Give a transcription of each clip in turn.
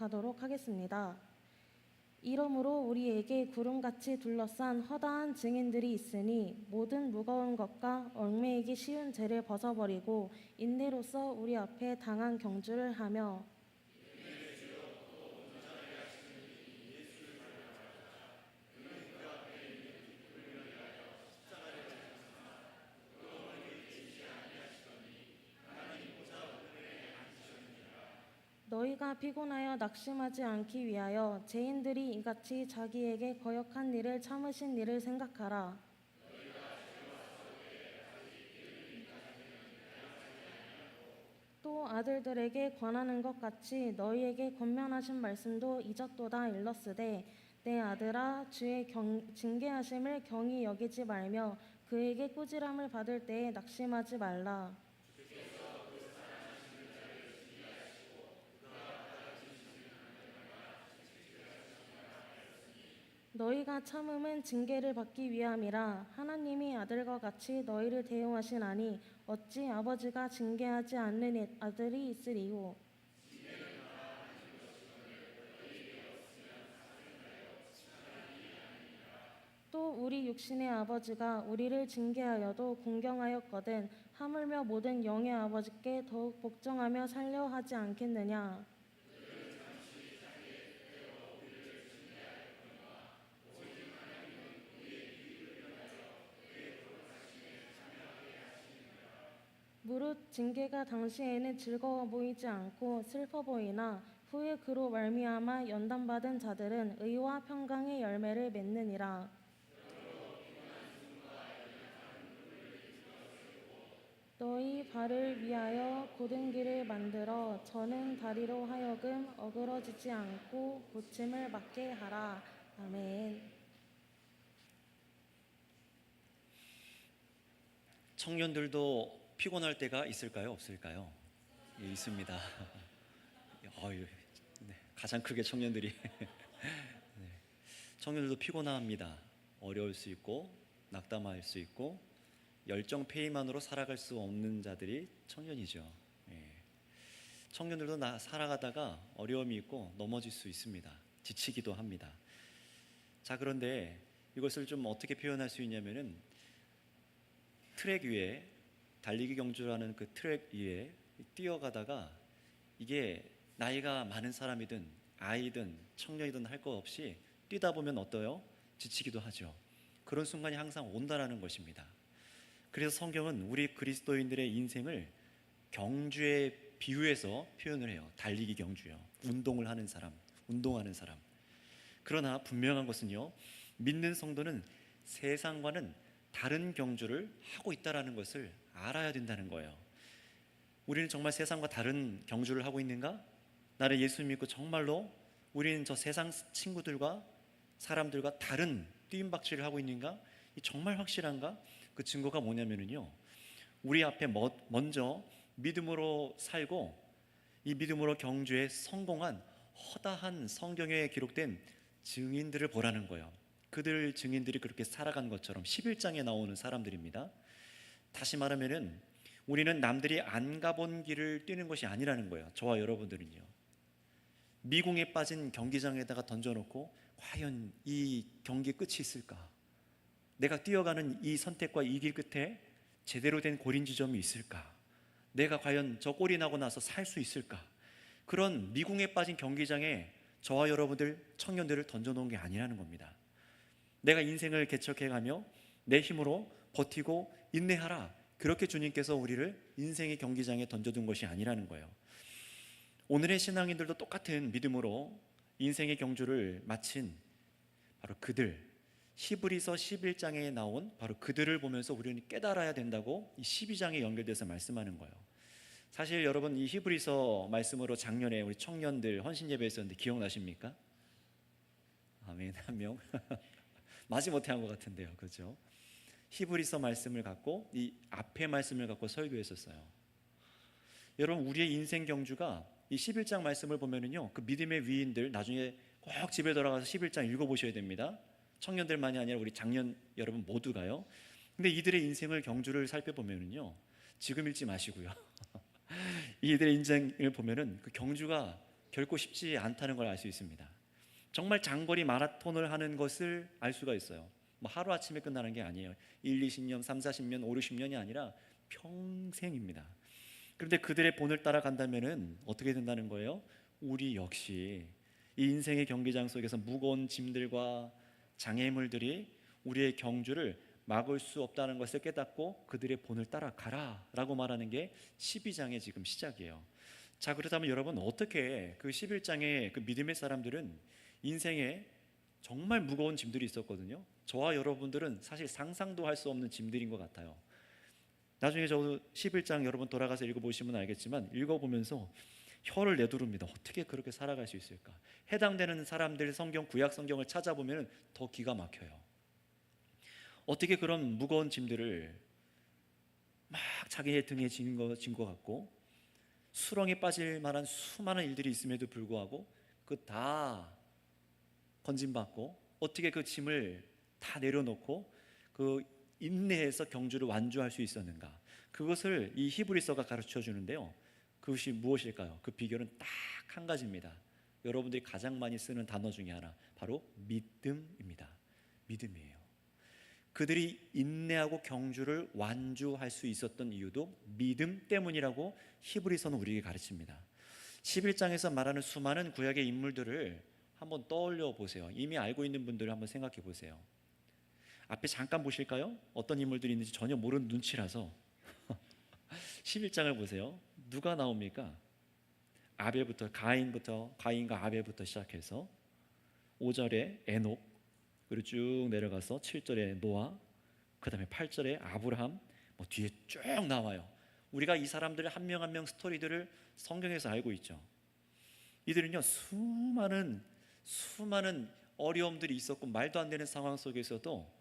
가도록 하겠습니다. 이러므로 우리에게 구름같이 둘러싼 허다한 증인들이 있으니 모든 무거운 것과 얽매이기 쉬운 죄를 벗어버리고 인내로써 우리 앞에 당한 경주를 하며 너희가 피곤하여 낙심하지 않기 위하여 죄인들이 이같이 자기에게 거역한 일을 참으신 일을 생각하라. 또 아들들에게 권하는 것 같이 너희에게 권면하신 말씀도 잊었도다 일렀으되 내 아들아 주의 징계하심을 경히 여기지 말며 그에게 꾸지람을 받을 때에 낙심하지 말라. 너희가 참음은 징계를 받기 위함이라. 하나님이 아들과 같이 너희를 대우하시나니 어찌 아버지가 징계하지 않는 아들이 있으리요. 또 우리 육신의 아버지가 우리를 징계하여도 공경하였거든 하물며 모든 영의 아버지께 더욱 복종하며 살려 하지 않겠느냐. 무릇 징계가 당시에는 즐거워 보이지 않고 슬퍼 보이나 후에 그로 말미암아 연단받은 자들은 의와 평강의 열매를 맺느니라. 너희 발을 위하여 곧은 길을 만들어 저는 다리로 하여금 어그러지지 않고 고침을 받게 하라. 아멘. 청년들도 피곤할 때가 있을까요? 없을까요? 예, 있습니다. 네, 가장 크게 청년들이 네, 청년들도 피곤합니다. 어려울 수 있고 낙담할 수 있고 열정 페이만으로 살아갈 수 없는 자들이 청년이죠. 예. 청년들도 살아가다가 어려움이 있고 넘어질 수 있습니다. 지치기도 합니다. 자, 그런데 이것을 좀 어떻게 표현할 수 있냐면은 트랙 위에 달리기 경주라는 그 트랙 위에 뛰어가다가 이게 나이가 많은 사람이든 아이든 청년이든 할 것 없이 뛰다 보면 어때요? 지치기도 하죠. 그런 순간이 항상 온다라는 것입니다. 그래서 성경은 우리 그리스도인들의 인생을 경주에 비유해서 표현을 해요. 달리기 경주요. 운동하는 사람. 그러나 분명한 것은요, 믿는 성도는 세상과는 다른 경주를 하고 있다는 것을 알아야 된다는 거예요. 우리는 정말 세상과 다른 경주를 하고 있는가? 나를 예수 믿고 정말로 우리는 저 세상 친구들과 사람들과 다른 뛰임박질을 하고 있는가? 정말 확실한가? 그 증거가 뭐냐면요, 우리 앞에 먼저 믿음으로 살고 이 믿음으로 경주에 성공한 허다한 성경에 기록된 증인들을 보라는 거예요. 그들 증인들이 그렇게 살아간 것처럼 11장에 나오는 사람들입니다. 다시 말하면은 우리는 남들이 안 가본 길을 뛰는 것이 아니라는 거예요. 저와 여러분들은요, 미궁에 빠진 경기장에다가 던져놓고 과연 이 경기 끝이 있을까? 내가 뛰어가는 이 선택과 이 길 끝에 제대로 된 고린 지점이 있을까? 내가 과연 저 골이 나고 나서 살 수 있을까? 그런 미궁에 빠진 경기장에 저와 여러분들 청년들을 던져놓은 게 아니라는 겁니다. 내가 인생을 개척해가며 내 힘으로 버티고 인내하라, 그렇게 주님께서 우리를 인생의 경기장에 던져둔 것이 아니라는 거예요. 오늘의 신앙인들도 똑같은 믿음으로 인생의 경주를 마친 바로 그들, 히브리서 11장에 나온 바로 그들을 보면서 우리는 깨달아야 된다고 이 12장에 연결돼서 말씀하는 거예요. 사실 여러분, 이 히브리서 말씀으로 작년에 우리 청년들 헌신 예배 했었는데 기억나십니까? 아멘. 한 명 마지 못해 한 것 같은데요, 그렇죠? 히브리서 말씀을 갖고 이 앞에 말씀을 갖고 설교했었어요. 여러분, 우리의 인생 경주가 이 11장 말씀을 보면은요, 그 믿음의 위인들 나중에 꼭 집에 돌아가서 11장 읽어보셔야 됩니다. 청년들만이 아니라 우리 장년 여러분 모두가요. 근데 이들의 인생을 경주를 살펴보면은요, 지금 읽지 마시고요. 이들의 인생을 보면은 그 경주가 결코 쉽지 않다는 걸 알 수 있습니다. 정말 장거리 마라톤을 하는 것을 알 수가 있어요. 뭐 하루아침에 끝나는 게 아니에요. 1, 20년, 3, 40년, 5, 60년이 아니라 평생입니다. 그런데 그들의 본을 따라간다면 어떻게 된다는 거예요? 우리 역시 이 인생의 경기장 속에서 무거운 짐들과 장애물들이 우리의 경주를 막을 수 없다는 것을 깨닫고 그들의 본을 따라가라 라고 말하는 게 12장의 지금 시작이에요. 자, 그렇다면 여러분, 어떻게 그 11장의 그 믿음의 사람들은 인생에 정말 무거운 짐들이 있었거든요. 저와 여러분들은 사실 상상도 할 수 없는 짐들인 것 같아요. 나중에 저도 11장 여러분 돌아가서 읽어보시면 알겠지만 읽어보면서 혀를 내두릅니다. 어떻게 그렇게 살아갈 수 있을까? 해당되는 사람들 성경, 구약 성경을 찾아보면 더 기가 막혀요. 어떻게 그런 무거운 짐들을 막 자기의 등에 진 것 같고 수렁에 빠질 만한 수많은 일들이 있음에도 불구하고 그 다 건짐받고 어떻게 그 짐을 다 내려놓고 그 인내해서 경주를 완주할 수 있었는가? 그것을 이 히브리서가 가르쳐 주는데요. 그것이 무엇일까요? 그 비결은 딱 한 가지입니다. 여러분들이 가장 많이 쓰는 단어 중에 하나, 바로 믿음입니다. 믿음이에요. 그들이 인내하고 경주를 완주할 수 있었던 이유도 믿음 때문이라고 히브리서는 우리에게 가르칩니다. 11장에서 말하는 수많은 구약의 인물들을 한번 떠올려 보세요. 이미 알고 있는 분들을 한번 생각해 보세요. 앞에 잠깐 보실까요? 어떤 인물들이 있는지 전혀 모르는 눈치라서 11장을 보세요. 누가 나옵니까? 아벨부터, 가인과 아벨부터 시작해서 5절에 에녹, 그리고 쭉 내려가서 7절에 노아, 그 다음에 8절에 아브라함, 뭐 뒤에 쭉 나와요. 우리가 이 사람들의 한 명 한 명 스토리들을 성경에서 알고 있죠. 이들은요, 수많은 어려움들이 있었고 말도 안 되는 상황 속에서도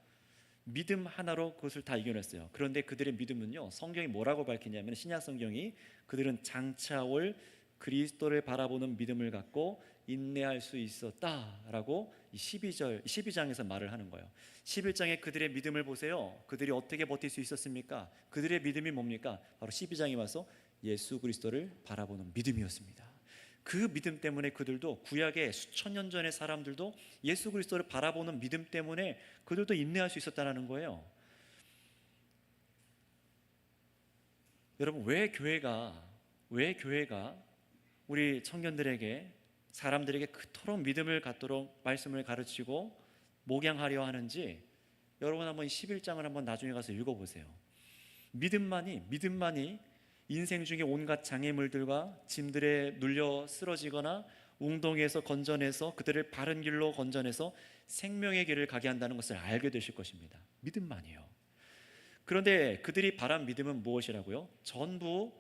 믿음 하나로 그것을 다 이겨냈어요. 그런데 그들의 믿음은요, 성경이 뭐라고 밝히냐면, 신약 성경이 그들은 장차 올 그리스도를 바라보는 믿음을 갖고 인내할 수 있었다라고 12장에서 말을 하는 거예요. 11장에 그들의 믿음을 보세요. 그들이 어떻게 버틸 수 있었습니까? 그들의 믿음이 뭡니까? 바로 12장에 와서 예수 그리스도를 바라보는 믿음이었습니다. 그 믿음 때문에 그들도, 구약의 수천 년 전의 사람들도 예수 그리스도를 바라보는 믿음 때문에 그들도 인내할 수 있었다는 거예요. 여러분, 왜 교회가 우리 청년들에게, 사람들에게 그토록 믿음을 갖도록 말씀을 가르치고 목양하려 하는지 여러분 한번 11장을 한번 나중에 가서 읽어보세요. 믿음만이 인생 중에 온갖 장애물들과 짐들에 눌려 쓰러지거나 웅덩이에서 건져내서 그들을 바른 길로 건져내서 생명의 길을 가게 한다는 것을 알게 되실 것입니다. 믿음만이요. 그런데 그들이 바란 믿음은 무엇이라고요? 전부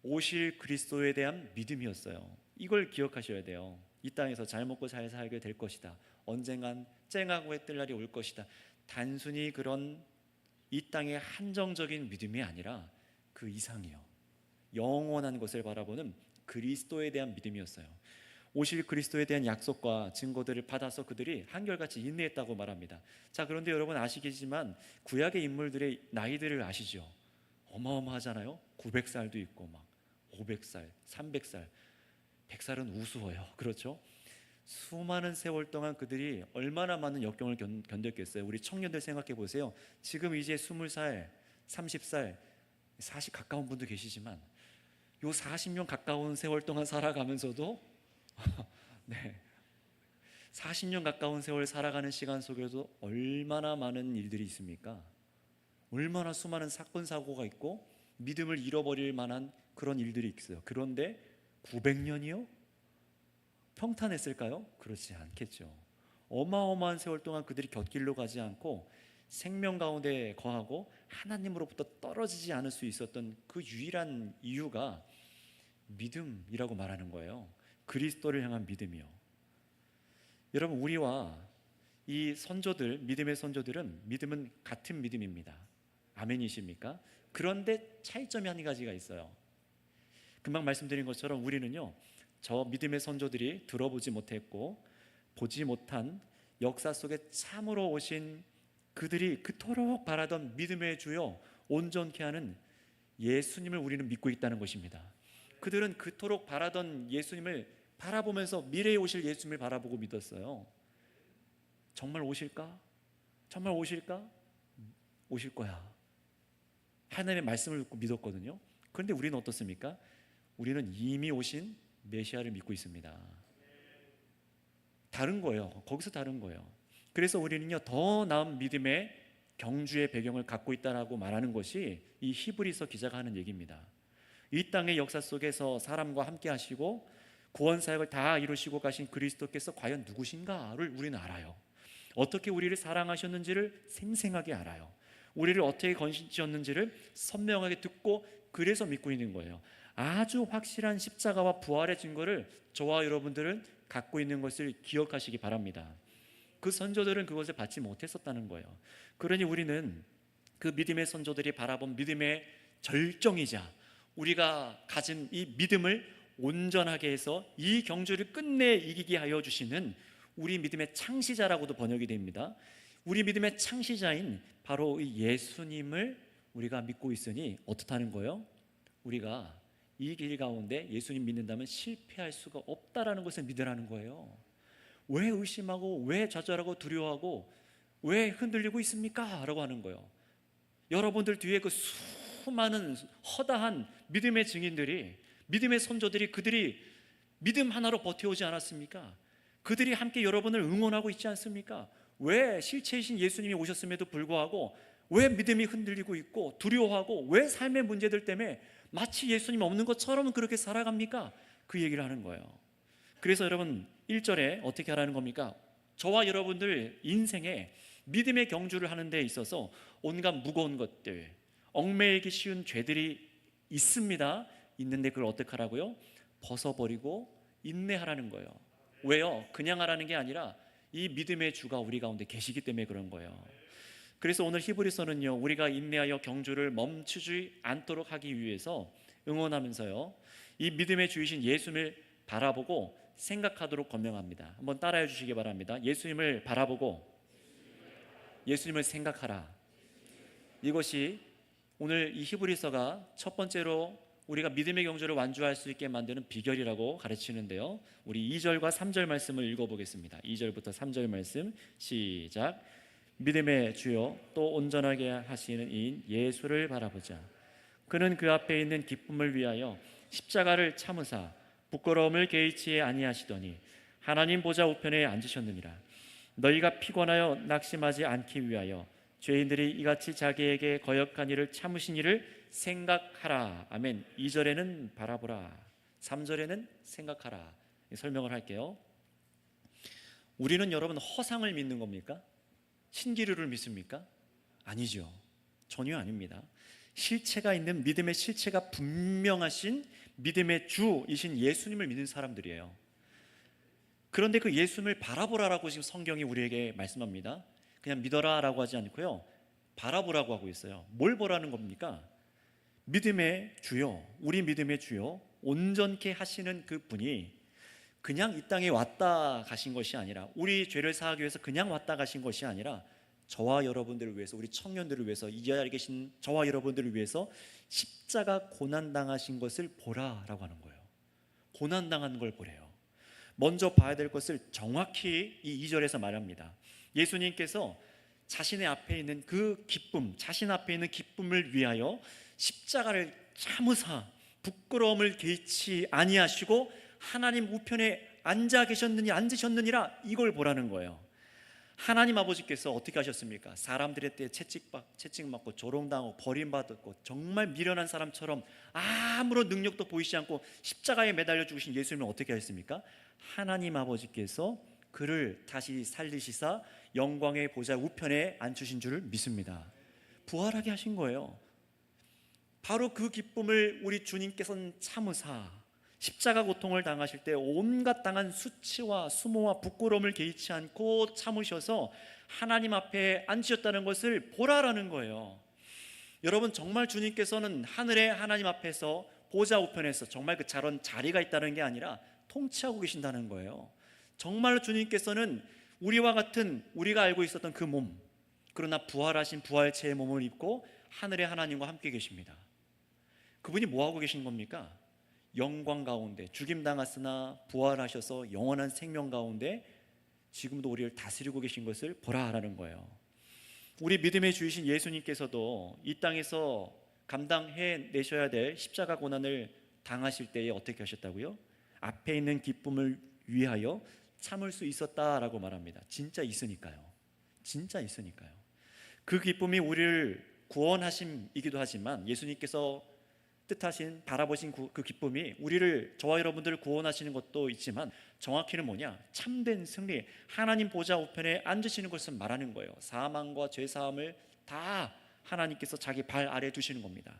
오실 그리스도에 대한 믿음이었어요. 이걸 기억하셔야 돼요. 이 땅에서 잘 먹고 잘 살게 될 것이다. 언젠간 쨍하고 해 뜰 날이 올 것이다. 단순히 그런 이 땅의 한정적인 믿음이 아니라 그 이상이요, 영원한 것을 바라보는 그리스도에 대한 믿음이었어요. 오실 그리스도에 대한 약속과 증거들을 받아서 그들이 한결같이 인내했다고 말합니다. 자, 그런데 여러분 아시겠지만 구약의 인물들의 나이들을 아시죠? 어마어마하잖아요. 900살도 있고 막 500살, 300살, 100살은 우스워요. 그렇죠? 수많은 세월 동안 그들이 얼마나 많은 역경을 견뎠겠어요. 우리 청년들 생각해 보세요. 지금 이제 20살, 30살, 40 가까운 분도 계시지만 요 40년 가까운 세월 동안 살아가면서도 네, 40년 가까운 세월 살아가는 시간 속에도 얼마나 많은 일들이 있습니까? 얼마나 수많은 사건 사고가 있고 믿음을 잃어버릴 만한 그런 일들이 있어요. 그런데 900년이요? 평탄했을까요? 그렇지 않겠죠. 어마어마한 세월 동안 그들이 곁길로 가지 않고 생명 가운데 거하고 하나님으로부터 떨어지지 않을 수 있었던 그 유일한 이유가 믿음이라고 말하는 거예요. 그리스도를 향한 믿음이요. 여러분, 우리와 이 선조들, 믿음의 선조들은 믿음은 같은 믿음입니다. 아멘이십니까? 그런데 차이점이 한 가지가 있어요. 금방 말씀드린 것처럼 우리는요, 저 믿음의 선조들이 들어보지 못했고 보지 못한 역사 속에 참으로 오신 그들이 그토록 바라던 믿음의 주요 온전케 하는 예수님을 우리는 믿고 있다는 것입니다. 그들은 그토록 바라던 예수님을 바라보면서 미래에 오실 예수님을 바라보고 믿었어요. 정말 오실까? 정말 오실까? 오실 거야. 하나님의 말씀을 듣고 믿었거든요. 그런데 우리는 어떻습니까? 우리는 이미 오신 메시아를 믿고 있습니다. 다른 거예요. 거기서 다른 거예요. 그래서 우리는요, 더 나은 믿음의 경주의 배경을 갖고 있다라고 말하는 것이 이 히브리서 기자가 하는 얘기입니다. 이 땅의 역사 속에서 사람과 함께 하시고 구원 사역을 다 이루시고 가신 그리스도께서 과연 누구신가를 우리는 알아요. 어떻게 우리를 사랑하셨는지를 생생하게 알아요. 우리를 어떻게 건지셨는지를 선명하게 듣고 그래서 믿고 있는 거예요. 아주 확실한 십자가와 부활의 증거를 저와 여러분들은 갖고 있는 것을 기억하시기 바랍니다. 그 선조들은 그것을 받지 못했었다는 거예요. 그러니 우리는 그 믿음의 선조들이 바라본 믿음의 절정이자 우리가 가진 이 믿음을 온전하게 해서 이 경주를 끝내 이기게 하여 주시는 우리 믿음의 창시자라고도 번역이 됩니다. 우리 믿음의 창시자인 바로 이 예수님을 우리가 믿고 있으니 어떻다는 거예요? 우리가 이 길 가운데 예수님 믿는다면 실패할 수가 없다라는 것을 믿으라는 거예요. 왜 의심하고 왜 좌절하고 두려워하고 왜 흔들리고 있습니까? 라고 하는 거예요. 여러분들 뒤에 그 수많은 허다한 믿음의 증인들이, 믿음의 선조들이, 그들이 믿음 하나로 버텨오지 않았습니까? 그들이 함께 여러분을 응원하고 있지 않습니까? 왜 실체이신 예수님이 오셨음에도 불구하고 왜 믿음이 흔들리고 있고 두려워하고 왜 삶의 문제들 때문에 마치 예수님 없는 것처럼 그렇게 살아갑니까? 그 얘기를 하는 거예요. 그래서 여러분 1절에 어떻게 하라는 겁니까? 저와 여러분들 인생에 믿음의 경주를 하는 데 있어서 온갖 무거운 것들, 얽매이기 쉬운 죄들이 있습니다. 있는데 그걸 어떻게 하라고요? 벗어버리고 인내하라는 거예요. 왜요? 그냥 하라는 게 아니라 이 믿음의 주가 우리 가운데 계시기 때문에 그런 거예요. 그래서 오늘 히브리서는요, 우리가 인내하여 경주를 멈추지 않도록 하기 위해서 응원하면서요, 이 믿음의 주이신 예수님을 바라보고 생각하도록 권명합니다. 한번 따라해 주시기 바랍니다. 예수님을 바라보고 예수님을 생각하라. 이것이 오늘 이 히브리서가 첫 번째로 우리가 믿음의 경주를 완주할 수 있게 만드는 비결이라고 가르치는데요, 우리 2절과 3절 말씀을 읽어보겠습니다. 2절부터 3절 말씀 시작. 믿음의 주요 또 온전하게 하시는 이인 예수를 바라보자. 그는 그 앞에 있는 기쁨을 위하여 십자가를 참으사 부끄러움을 개의치 아니하시더니 하나님 보좌 우편에 앉으셨느니라. 너희가 피곤하여 낙심하지 않기 위하여 죄인들이 이같이 자기에게 거역한 일을 참으신 일을 생각하라. 아멘. 2절에는 바라보라, 3절에는 생각하라. 설명을 할게요. 우리는 여러분 허상을 믿는 겁니까? 신기루를 믿습니까? 아니죠. 전혀 아닙니다. 실체가 있는 믿음의 실체가 분명하신 믿음의 주이신 예수님을 믿는 사람들이에요. 그런데 그 예수님을 바라보라라고 지금 성경이 우리에게 말씀합니다. 그냥 믿어라라고 하지 않고요, 바라보라고 하고 있어요. 뭘 보라는 겁니까? 믿음의 주요, 우리 믿음의 주요 온전케 하시는 그 분이 그냥 이 땅에 왔다 가신 것이 아니라, 우리 죄를 사하기 위해서 그냥 왔다 가신 것이 아니라 저와 여러분들을 위해서, 우리 청년들을 위해서, 이 자리에 계신 저와 여러분들을 위해서 십자가 고난당하신 것을 보라라고 하는 거예요. 고난당한 걸 보래요. 먼저 봐야 될 것을 정확히 이 2절에서 말합니다. 예수님께서 자신의 앞에 있는 그 기쁨, 자신 앞에 있는 기쁨을 위하여 십자가를 참으사 부끄러움을 개의치 아니하시고 하나님 우편에 앉으셨느니라, 이걸 보라는 거예요. 하나님 아버지께서 어떻게 하셨습니까? 사람들의 때에 채찍맞고 조롱당하고 버림받았고 정말 미련한 사람처럼 아무런 능력도 보이지 않고 십자가에 매달려 죽으신 예수님은 어떻게 하셨습니까? 하나님 아버지께서 그를 다시 살리시사 영광의 보좌 우편에 앉으신 줄을 믿습니다. 부활하게 하신 거예요. 바로 그 기쁨을 우리 주님께서는 참으사 십자가 고통을 당하실 때 온갖 당한 수치와 수모와 부끄러움을 개의치 않고 참으셔서 하나님 앞에 앉으셨다는 것을 보라라는 거예요. 여러분, 정말 주님께서는 하늘의 하나님 앞에서 보좌 우편에서 정말 그 저런 자리가 있다는 게 아니라 통치하고 계신다는 거예요. 정말로 주님께서는 우리와 같은, 우리가 알고 있었던 그 몸, 그러나 부활하신 부활체의 몸을 입고 하늘의 하나님과 함께 계십니다. 그분이 뭐 하고 계신 겁니까? 영광 가운데 죽임당했으나 부활하셔서 영원한 생명 가운데 지금도 우리를 다스리고 계신 것을 보라라는 거예요. 우리 믿음의 주이신 예수님께서도 이 땅에서 감당해 내셔야 될 십자가 고난을 당하실 때에 어떻게 하셨다고요? 앞에 있는 기쁨을 위하여 참을 수 있었다라고 말합니다. 진짜 있으니까요. 진짜 있으니까요. 그 기쁨이 우리를 구원하심이기도 하지만 예수님께서 뜻하신 바라보신 그 기쁨이 우리를 저와 여러분들을 구원하시는 것도 있지만 정확히는 뭐냐? 참된 승리, 하나님 보좌 우편에 앉으시는 것을 말하는 거예요. 사망과 죄사함을 다 하나님께서 자기 발 아래 두시는 겁니다.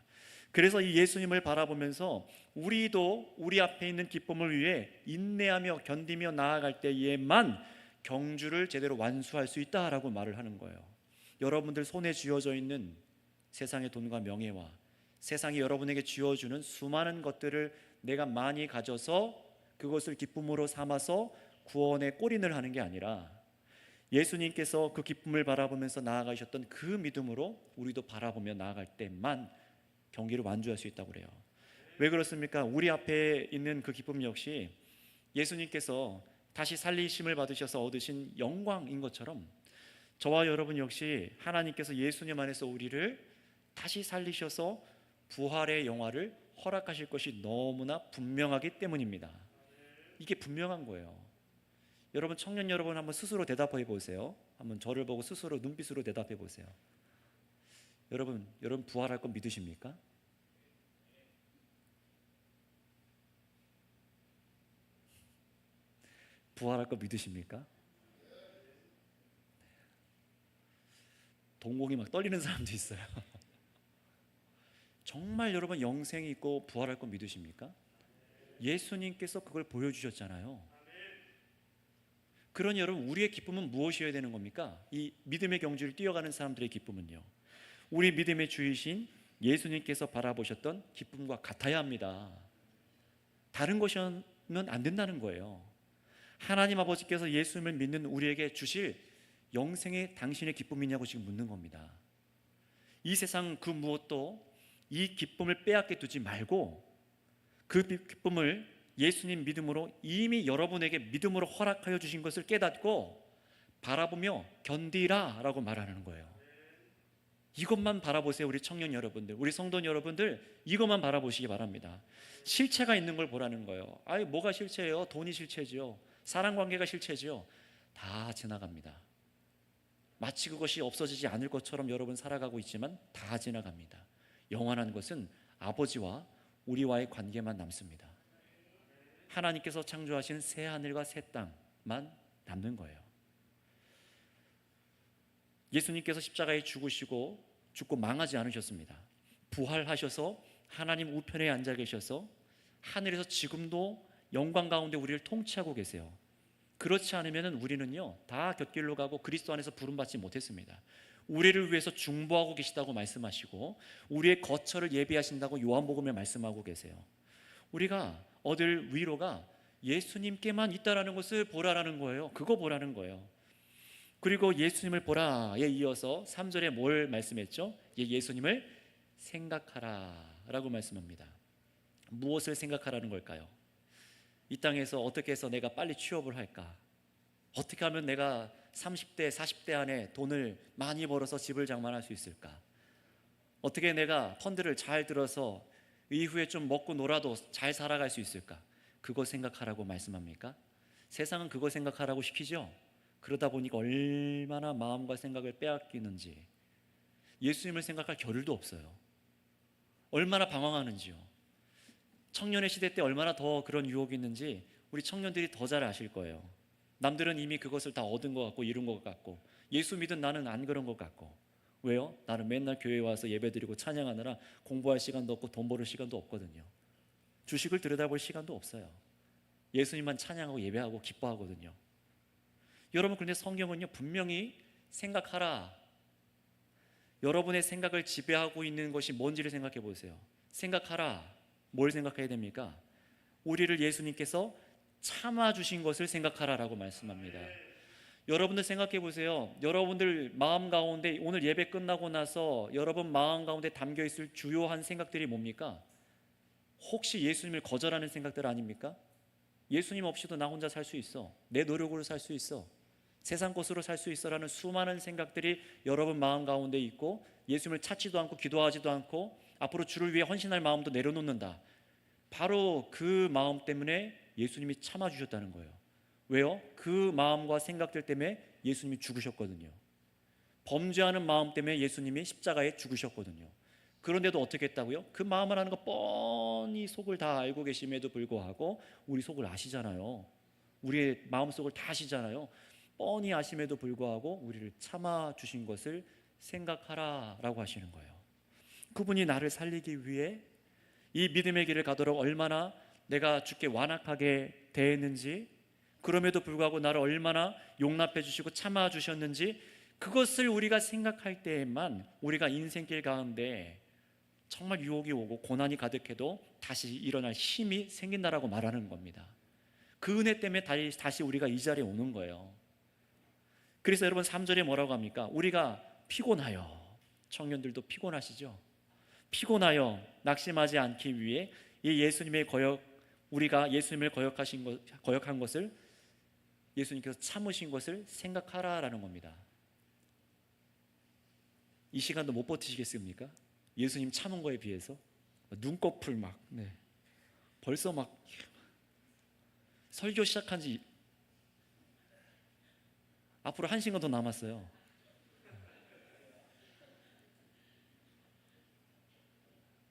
그래서 이 예수님을 바라보면서 우리도 우리 앞에 있는 기쁨을 위해 인내하며 견디며 나아갈 때에만 경주를 제대로 완수할 수 있다라고 말을 하는 거예요. 여러분들 손에 쥐어져 있는 세상의 돈과 명예와 세상이 여러분에게 쥐어주는 수많은 것들을 내가 많이 가져서 그것을 기쁨으로 삼아서 구원의 꼬린을 하는 게 아니라 예수님께서 그 기쁨을 바라보면서 나아가셨던 그 믿음으로 우리도 바라보며 나아갈 때만 경기를 완주할 수 있다고 그래요. 왜 그렇습니까? 우리 앞에 있는 그 기쁨 역시 예수님께서 다시 살리심을 받으셔서 얻으신 영광인 것처럼 저와 여러분 역시 하나님께서 예수님 안에서 우리를 다시 살리셔서 부활의 영화를 허락하실 것이 너무나 분명하기 때문입니다. 이게 분명한 거예요. 여러분, 청년 여러분 한번 스스로 대답해 보세요. 한번 저를 보고 스스로 눈빛으로 대답해 보세요. 여러분 부활할 건 믿으십니까? 부활할 거 믿으십니까? 동공이 막 떨리는 사람도 있어요. 정말 여러분 영생이 있고 부활할 거 믿으십니까? 예수님께서 그걸 보여주셨잖아요. 그러니 여러분, 우리의 기쁨은 무엇이어야 되는 겁니까? 이 믿음의 경주를 뛰어가는 사람들의 기쁨은요, 우리 믿음의 주이신 예수님께서 바라보셨던 기쁨과 같아야 합니다. 다른 것이면 안 된다는 거예요. 하나님 아버지께서 예수님을 믿는 우리에게 주실 영생의 당신의 기쁨이냐고 지금 묻는 겁니다. 이 세상 그 무엇도 이 기쁨을 빼앗게 두지 말고 그 기쁨을 예수님 믿음으로 이미 여러분에게 믿음으로 허락하여 주신 것을 깨닫고 바라보며 견디라 라고 말하는 거예요. 이것만 바라보세요. 우리 청년 여러분들, 우리 성도 여러분들, 이것만 바라보시기 바랍니다. 실체가 있는 걸 보라는 거예요. 아니, 뭐가 실체예요? 돈이 실체죠. 사랑관계가 실체죠. 다 지나갑니다. 마치 그것이 없어지지 않을 것처럼 여러분 살아가고 있지만 다 지나갑니다. 영원한 것은 아버지와 우리와의 관계만 남습니다. 하나님께서 창조하신 새 하늘과 새 땅만 남는 거예요. 예수님께서 십자가에 죽고 망하지 않으셨습니다. 부활하셔서 하나님 우편에 앉아 계셔서 하늘에서 지금도 영광 가운데 우리를 통치하고 계세요. 그렇지 않으면 우리는요, 다 곁길로 가고 그리스도 안에서 부름받지 못했습니다. 우리를 위해서 중보하고 계시다고 말씀하시고 우리의 거처를 예비하신다고 요한복음에 말씀하고 계세요. 우리가 얻을 위로가 예수님께만 있다라는 것을 보라라는 거예요. 그거 보라는 거예요. 그리고 예수님을 보라에 이어서 3절에 뭘 말씀했죠? 예수님을 생각하라 라고 말씀합니다. 무엇을 생각하라는 걸까요? 이 땅에서 어떻게 해서 내가 빨리 취업을 할까? 어떻게 하면 내가 30대, 40대 안에 돈을 많이 벌어서 집을 장만할 수 있을까? 어떻게 내가 펀드를 잘 들어서 이후에 좀 먹고 놀아도 잘 살아갈 수 있을까? 그거 생각하라고 말씀합니까? 세상은 그거 생각하라고 시키죠? 그러다 보니까 얼마나 마음과 생각을 빼앗기는지, 예수님을 생각할 겨를도 없어요. 얼마나 방황하는지요. 청년의 시대 때 얼마나 더 그런 유혹이 있는지 우리 청년들이 더 잘 아실 거예요. 남들은 이미 그것을 다 얻은 것 같고 이룬 것 같고, 예수 믿은 나는 안 그런 것 같고. 왜요? 나는 맨날 교회에 와서 예배드리고 찬양하느라 공부할 시간도 없고 돈 벌을 시간도 없거든요. 주식을 들여다볼 시간도 없어요. 예수님만 찬양하고 예배하고 기뻐하거든요. 여러분, 그런데 성경은요, 분명히 생각하라. 여러분의 생각을 지배하고 있는 것이 뭔지를 생각해 보세요. 생각하라. 뭘 생각해야 됩니까? 우리를 예수님께서 참아주신 것을 생각하라라고 말씀합니다. 여러분들 생각해 보세요. 여러분들 마음 가운데 오늘 예배 끝나고 나서 여러분 마음 가운데 담겨 있을 주요한 생각들이 뭡니까? 혹시 예수님을 거절하는 생각들 아닙니까? 예수님 없이도 나 혼자 살 수 있어. 내 노력으로 살 수 있어. 세상 것으로 살 수 있어라는 수많은 생각들이 여러분 마음 가운데 있고 예수님을 찾지도 않고 기도하지도 않고 앞으로 주를 위해 헌신할 마음도 내려놓는다. 바로 그 마음 때문에 예수님이 참아주셨다는 거예요. 왜요? 그 마음과 생각들 때문에 예수님이 죽으셨거든요. 범죄하는 마음 때문에 예수님이 십자가에 죽으셨거든요. 그런데도 어떻게 했다고요? 그 마음을 하는 거 뻔히 속을 다 알고 계심에도 불구하고, 우리 속을 아시잖아요. 우리의 마음속을 다 아시잖아요. 뻔히 아심에도 불구하고 우리를 참아주신 것을 생각하라라고 하시는 거예요. 그분이 나를 살리기 위해 이 믿음의 길을 가도록 얼마나 내가 주께 완악하게 대했는지, 그럼에도 불구하고 나를 얼마나 용납해 주시고 참아 주셨는지, 그것을 우리가 생각할 때에만 우리가 인생길 가운데 정말 유혹이 오고 고난이 가득해도 다시 일어날 힘이 생긴다라고 말하는 겁니다. 그 은혜 때문에 다시 우리가 이 자리에 오는 거예요. 그래서 여러분 3절에 뭐라고 합니까? 우리가 피곤하여, 청년들도 피곤하시죠? 피곤하여 낙심하지 않기 위해 이 예수님의 우리가 예수님을 거역한 것을, 예수님께서 참으신 것을 생각하라라는 겁니다. 이 시간도 못 버티시겠습니까? 예수님 참은 거에 비해서 눈꺼풀 막 벌써 막 설교 시작한 지 앞으로 1시간 더 남았어요.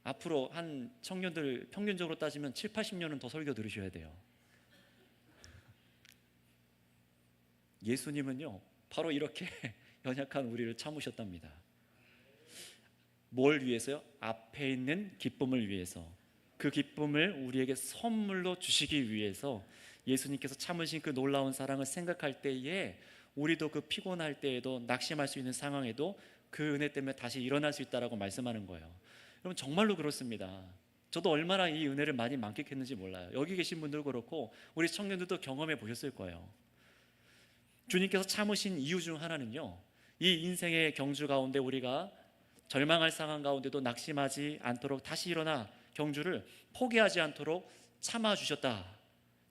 앞으로 한 청년들 평균적으로 따지면 7, 80년은 더 설교 들으셔야 돼요. 예수님은요 바로 이렇게 연약한 우리를 참으셨답니다. 뭘 위해서요? 앞에 있는 기쁨을 위해서, 그 기쁨을 우리에게 선물로 주시기 위해서 예수님께서 참으신 그 놀라운 사랑을 생각할 때에 우리도 그 피곤할 때에도 낙심할 수 있는 상황에도 그 은혜 때문에 다시 일어날 수 있다라고 말씀하는 거예요. 여러분 정말로 그렇습니다. 저도 얼마나 이 은혜를 많이 만끽했는지 몰라요. 여기 계신 분들 그렇고 우리 청년들도 경험해 보셨을 거예요. 주님께서 참으신 이유 중 하나는요, 이 인생의 경주 가운데 우리가 절망할 상황 가운데도 낙심하지 않도록 다시 일어나 경주를 포기하지 않도록 참아주셨다.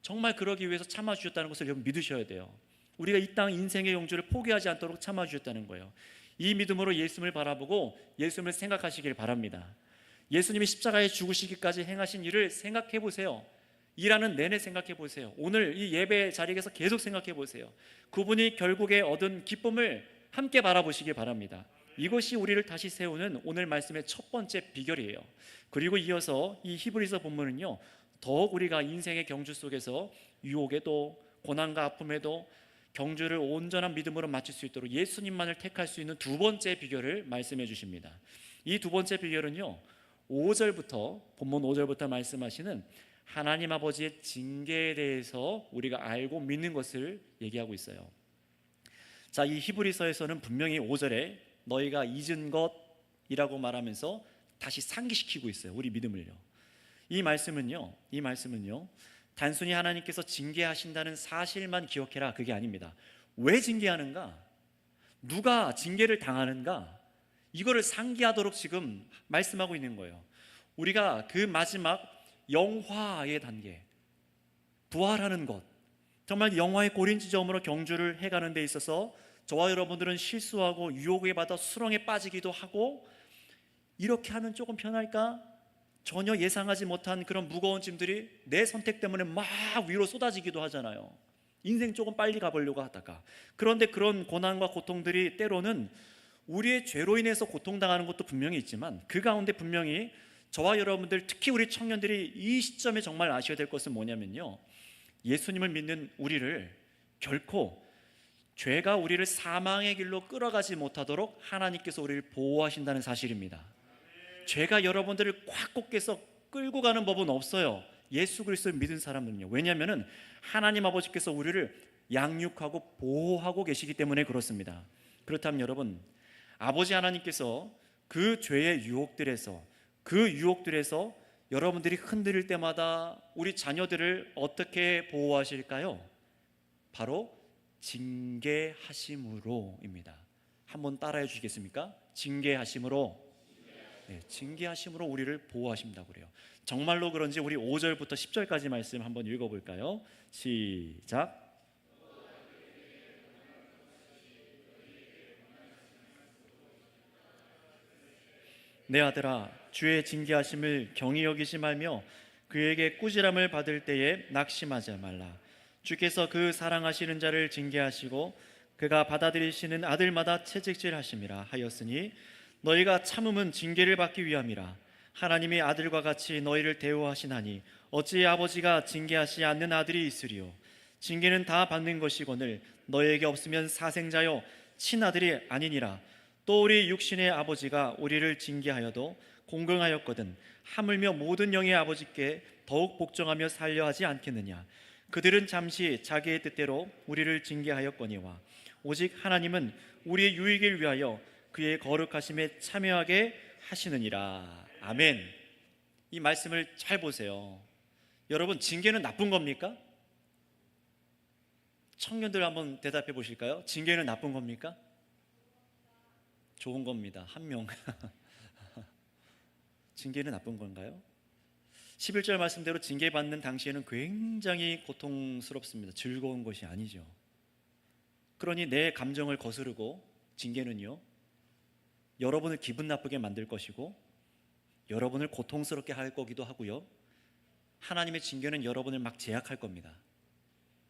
정말 그러기 위해서 참아주셨다는 것을 여러분 믿으셔야 돼요. 우리가 이 땅 인생의 경주를 포기하지 않도록 참아주셨다는 거예요. 이 믿음으로 예수님을 바라보고 예수님을 생각하시길 바랍니다. 예수님이 십자가에 죽으시기까지 행하신 일을 생각해 보세요. 일하는 내내 생각해 보세요. 오늘 이 예배 자리에서 계속 생각해 보세요. 그분이 결국에 얻은 기쁨을 함께 바라보시길 바랍니다. 이것이 우리를 다시 세우는 오늘 말씀의 첫 번째 비결이에요. 그리고 이어서 이 히브리서 본문은요, 더욱 우리가 인생의 경주 속에서 유혹에도 고난과 아픔에도 경주를 온전한 믿음으로 마칠 수 있도록 예수님만을 택할 수 있는 두 번째 비결을 말씀해 주십니다. 이 두 번째 비결은요, 5절부터 본문 5절부터 말씀하시는 하나님 아버지의 징계에 대해서 우리가 알고 믿는 것을 얘기하고 있어요. 자, 이 히브리서에서는 분명히 5절에 너희가 잊은 것이라고 말하면서 다시 상기시키고 있어요. 우리 믿음을요. 이 말씀은요 단순히 하나님께서 징계하신다는 사실만 기억해라, 그게 아닙니다. 왜 징계하는가? 누가 징계를 당하는가? 이거를 상기하도록 지금 말씀하고 있는 거예요. 우리가 그 마지막 영화의 단계, 부활하는 것, 정말 영화의 고린 지점으로 경주를 해가는 데 있어서 저와 여러분들은 실수하고 유혹에 받아 수렁에 빠지기도 하고, 이렇게 하면 조금 편할까? 전혀 예상하지 못한 그런 무거운 짐들이 내 선택 때문에 막 위로 쏟아지기도 하잖아요. 인생 조금 빨리 가보려고 하다가. 그런데 그런 고난과 고통들이 때로는 우리의 죄로 인해서 고통당하는 것도 분명히 있지만, 그 가운데 분명히 저와 여러분들, 특히 우리 청년들이 이 시점에 정말 아셔야 될 것은 뭐냐면요, 예수님을 믿는 우리를 결코 죄가 우리를 사망의 길로 끌어가지 못하도록 하나님께서 우리를 보호하신다는 사실입니다. 죄가 여러분들을 꽉 꽂게서 끌고 가는 법은 없어요. 예수 그리스도를 믿은 사람은요. 왜냐하면 하나님 아버지께서 우리를 양육하고 보호하고 계시기 때문에 그렇습니다. 그렇다면 여러분, 아버지 하나님께서 그 죄의 유혹들에서, 그 유혹들에서 여러분들이 흔들릴 때마다 우리 자녀들을 어떻게 보호하실까요? 바로 징계하심으로입니다. 한번 따라해 주시겠습니까? 징계하심으로. 징계하심으로 우리를 보호하신다고 그래요. 정말로 그런지 우리 5절부터 10절까지 말씀 한번 읽어볼까요? 시작. 내 아들아, 주의 징계하심을 경히 여기지 말며 그에게 꾸지람을 받을 때에 낙심하지 말라. 주께서 그 사랑하시는 자를 징계하시고 그가 받아들이시는 아들마다 채찍질하심이라 하였으니 너희가 참음은 징계를 받기 위함이라. 하나님이 아들과 같이 너희를 대우하시나니 어찌 아버지가 징계하시 않는 아들이 있으리요. 징계는 다 받는 것이거늘 너희에게 없으면 사생자요 친아들이 아니니라. 또 우리 육신의 아버지가 우리를 징계하여도 공경하였거든 하물며 모든 영의 아버지께 더욱 복종하며 살려 하지 않겠느냐. 그들은 잠시 자기의 뜻대로 우리를 징계하였거니와 오직 하나님은 우리의 유익을 위하여 그의 거룩하심에 참여하게 하시느니라. 아멘. 이 말씀을 잘 보세요. 여러분, 징계는 나쁜 겁니까? 청년들 한번 대답해 보실까요? 징계는 나쁜 겁니까? 좋은 겁니다. 한 명. 징계는 나쁜 건가요? 11절 말씀대로 징계받는 당시에는 굉장히 고통스럽습니다. 즐거운 것이 아니죠. 그러니 내 감정을 거스르고 징계는요, 여러분을 기분 나쁘게 만들 것이고 여러분을 고통스럽게 할 거기도 하고요, 하나님의 징계는 여러분을 막 제약할 겁니다.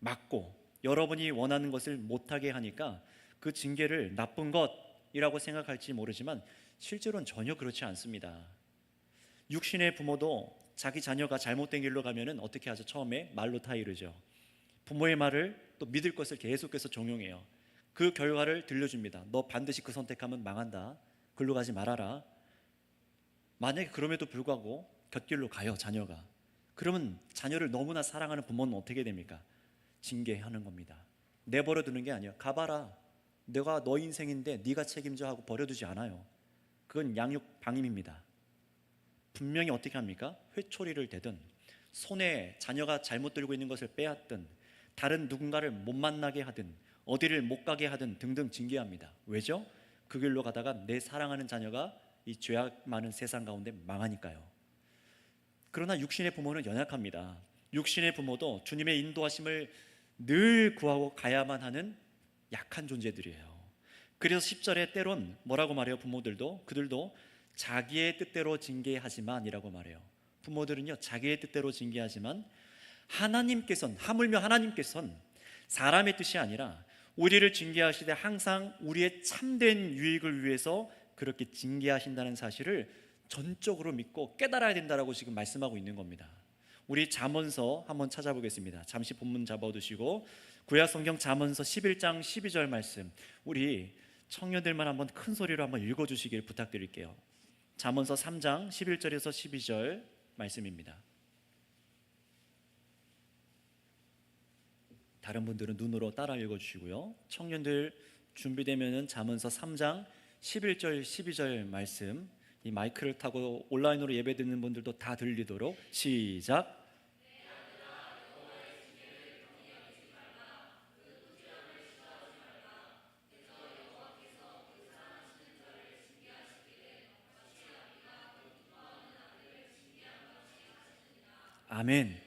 막고 여러분이 원하는 것을 못하게 하니까 그 징계를 나쁜 것이라고 생각할지 모르지만 실제로는 전혀 그렇지 않습니다. 육신의 부모도 자기 자녀가 잘못된 길로 가면은 어떻게 하죠? 처음에 말로 타이르죠. 부모의 말을 또 믿을 것을 계속해서 종용해요. 그 결과를 들려줍니다. 너 반드시 그 선택하면 망한다. 글로 가지 말아라. 만약에 그럼에도 불구하고 곁길로 가요, 자녀가. 그러면 자녀를 너무나 사랑하는 부모는 어떻게 됩니까? 징계하는 겁니다. 내버려 두는 게 아니에요. 가봐라. 내가 너 인생인데 네가 책임져 하고 버려두지 않아요. 그건 양육 방임입니다. 분명히 어떻게 합니까? 회초리를 대든 손에 자녀가 잘못 들고 있는 것을 빼앗든 다른 누군가를 못 만나게 하든 어디를 못 가게 하든 등등 징계합니다. 왜죠? 그 길로 가다가 내 사랑하는 자녀가 이 죄악 많은 세상 가운데 망하니까요. 그러나 육신의 부모는 연약합니다. 육신의 부모도 주님의 인도하심을 늘 구하고 가야만 하는 약한 존재들이에요. 그래서 10절에 때론 뭐라고 말해요? 부모들도, 그들도 자기의 뜻대로 징계하지만 이라고 말해요. 부모들은요, 자기의 뜻대로 징계하지만 하나님께서는, 하물며 하나님께서는 사람의 뜻이 아니라 우리를 징계하시되 항상 우리의 참된 유익을 위해서 그렇게 징계하신다는 사실을 전적으로 믿고 깨달아야 된다라고 지금 말씀하고 있는 겁니다. 우리 잠언서 한번 찾아보겠습니다. 잠시 본문 잡아두시고 구약 성경 잠언서 11장 12절 말씀, 우리 청년들만 한번 큰 소리로 한번 읽어주시길 부탁드릴게요. 잠언서 3장 11절에서 12절 말씀입니다. 다른 분들은 눈으로 따라 읽어주시고요. 청년들 준비되면은 잠언서 3장 11절 12절 말씀, 이 마이크를 타고 온라인으로 예배 듣는 분들도 다 들리도록 시작. 아멘.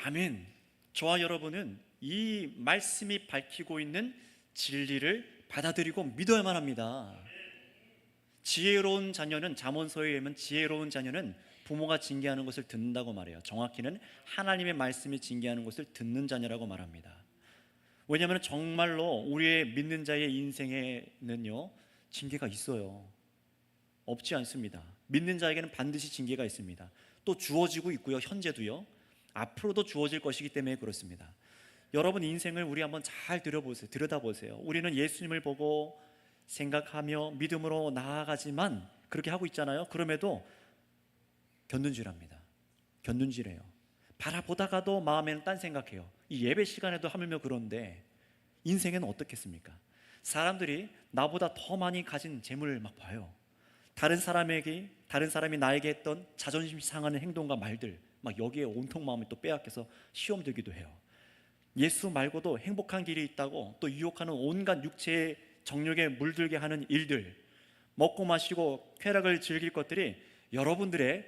아멘. 저와 여러분은 이 말씀이 밝히고 있는 진리를 받아들이고 믿어야만 합니다. 지혜로운 자녀는, 잠언서에 의하면 지혜로운 자녀는 부모가 징계하는 것을 듣는다고 말해요. 정확히는 하나님의 말씀이 징계하는 것을 듣는 자녀라고 말합니다. 왜냐하면 정말로 우리의 믿는 자의 인생에는요, 징계가 있어요. 없지 않습니다. 믿는 자에게는 반드시 징계가 있습니다. 또 주어지고 있고요, 현재도요, 앞으로도 주어질 것이기 때문에 그렇습니다. 여러분 인생을 우리 한번 잘 들여다보세요. 우리는 예수님을 보고 생각하며 믿음으로 나아가지만 그렇게 하고 있잖아요. 그럼에도 견눈질합니다. 견눈질해요. 바라보다가도 마음에는 딴 생각해요. 이 예배 시간에도 하물며 그런데 인생에는 어떻겠습니까? 사람들이 나보다 더 많이 가진 재물을 막 봐요. 다른 사람이 나에게 했던 자존심 상하는 행동과 말들, 막 여기에 온통 마음을 또 빼앗겨서 시험 들기도 해요. 예수 말고도 행복한 길이 있다고 또 유혹하는 온갖 육체의 정욕에 물들게 하는 일들, 먹고 마시고 쾌락을 즐길 것들이 여러분들의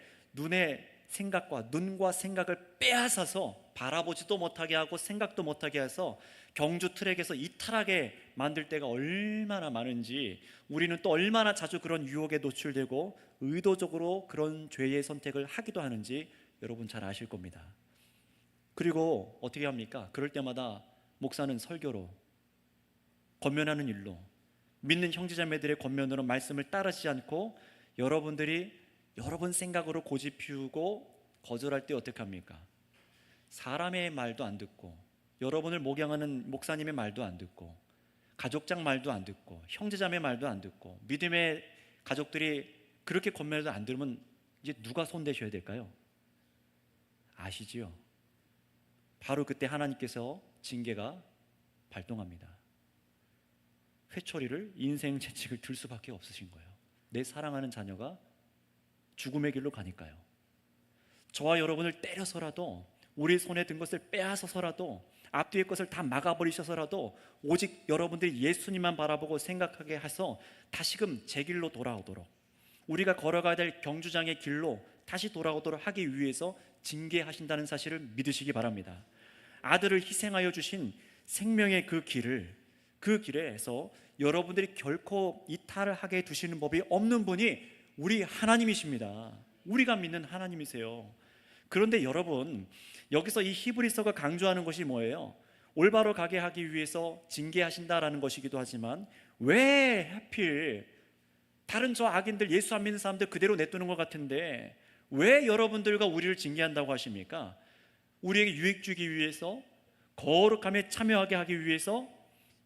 눈과 생각을 빼앗아서 바라보지도 못하게 하고 생각도 못하게 해서 경주 트랙에서 이탈하게 만들 때가 얼마나 많은지, 우리는 또 얼마나 자주 그런 유혹에 노출되고 의도적으로 그런 죄의 선택을 하기도 하는지 여러분 잘 아실 겁니다. 그리고 어떻게 합니까? 그럴 때마다 목사는 설교로, 권면하는 일로, 믿는 형제자매들의 권면으로 말씀을 따르지 않고 여러분들이 여러분 생각으로 고집 피우고 거절할 때 어떻게 합니까? 사람의 말도 안 듣고, 여러분을 목양하는 목사님의 말도 안 듣고, 가족장 말도 안 듣고, 형제자매 말도 안 듣고, 믿음의 가족들이 그렇게 권면해도 안 들으면 이제 누가 손대셔야 될까요? 아시지요? 바로 그때 하나님께서 징계가 발동합니다. 회초리를, 인생 채찍을 들 수밖에 없으신 거예요. 내 사랑하는 자녀가 죽음의 길로 가니까요. 저와 여러분을 때려서라도, 우리 손에 든 것을 빼앗아서라도, 앞뒤의 것을 다 막아버리셔서라도 오직 여러분들이 예수님만 바라보고 생각하게 해서 다시금 제 길로 돌아오도록, 우리가 걸어가야 될 경주장의 길로 다시 돌아오도록 하기 위해서 징계하신다는 사실을 믿으시기 바랍니다. 아들을 희생하여 주신 생명의 그 길에서 여러분들이 결코 이탈을 하게 두시는 법이 없는 분이 우리 하나님이십니다. 우리가 믿는 하나님이세요. 그런데 여러분, 여기서 이 히브리서가 강조하는 것이 뭐예요? 올바로 가게 하기 위해서 징계하신다라는 것이기도 하지만, 왜 하필 다른 저 악인들, 예수 안 믿는 사람들 그대로 내두는 것 같은데 왜 여러분들과 우리를 징계한다고 하십니까? 우리에게 유익 주기 위해서, 거룩함에 참여하게 하기 위해서,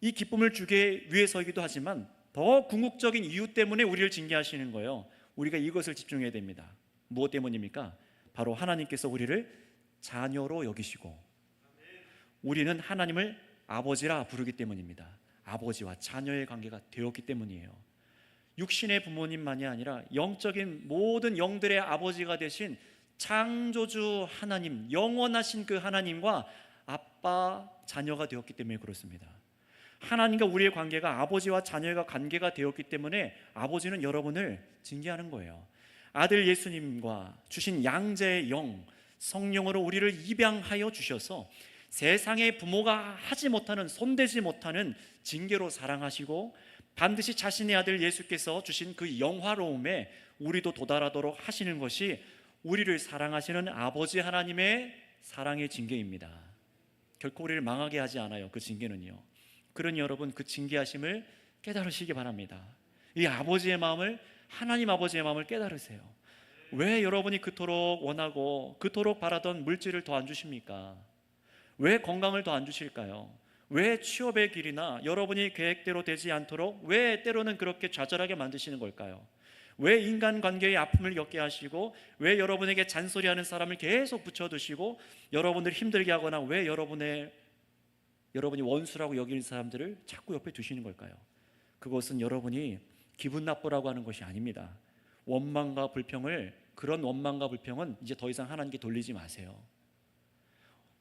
이 기쁨을 주기 위해서이기도 하지만 더 궁극적인 이유 때문에 우리를 징계하시는 거예요. 우리가 이것을 집중해야 됩니다. 무엇 때문입니까? 바로 하나님께서 우리를 자녀로 여기시고 우리는 하나님을 아버지라 부르기 때문입니다. 아버지와 자녀의 관계가 되었기 때문이에요. 육신의 부모님만이 아니라 영적인 모든 영들의 아버지가 되신 창조주 하나님, 영원하신 그 하나님과 아빠, 자녀가 되었기 때문에 그렇습니다. 하나님과 우리의 관계가 아버지와 자녀의 관계가 되었기 때문에 아버지는 여러분을 징계하는 거예요. 아들 예수님과 주신 양자의 영, 성령으로 우리를 입양하여 주셔서 세상의 부모가 하지 못하는, 손대지 못하는 징계로 사랑하시고, 반드시 자신의 아들 예수께서 주신 그 영화로움에 우리도 도달하도록 하시는 것이 우리를 사랑하시는 아버지 하나님의 사랑의 징계입니다. 결코 우리를 망하게 하지 않아요. 그 징계는요. 그러니 여러분, 그 징계하심을 깨달으시기 바랍니다. 이 아버지의 마음을, 하나님 아버지의 마음을 깨달으세요. 왜 여러분이 그토록 원하고 그토록 바라던 물질을 더 안 주십니까? 왜 건강을 더 안 주실까요? 왜 취업의 길이나 여러분이 계획대로 되지 않도록 왜 때로는 그렇게 좌절하게 만드시는 걸까요? 왜 인간관계의 아픔을 겪게 하시고, 왜 여러분에게 잔소리하는 사람을 계속 붙여두시고 여러분을 힘들게 하거나 왜 여러분이 원수라고 여기는 사람들을 자꾸 옆에 두시는 걸까요? 그것은 여러분이 기분 나쁘라고 하는 것이 아닙니다. 그런 원망과 불평은 이제 더 이상 하나님께 돌리지 마세요.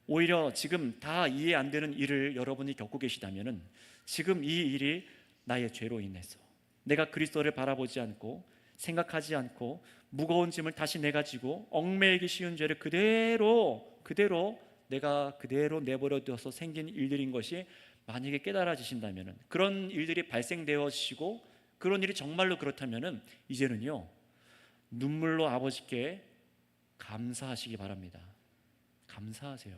오히려 지금 다 이해 안 되는 일을 여러분이 겪고 계시다면, 지금 이 일이 나의 죄로 인해서 내가 그리스도를 바라보지 않고 생각하지 않고 무거운 짐을 다시 내가 지고 얽매이기 쉬운 죄를 그대로 내버려둬서 생긴 일들인 것이 만약에 깨달아지신다면, 그런 일들이 발생되어지시고 그런 일이 정말로 그렇다면 이제는요, 눈물로 아버지께 감사하시기 바랍니다. 감사하세요.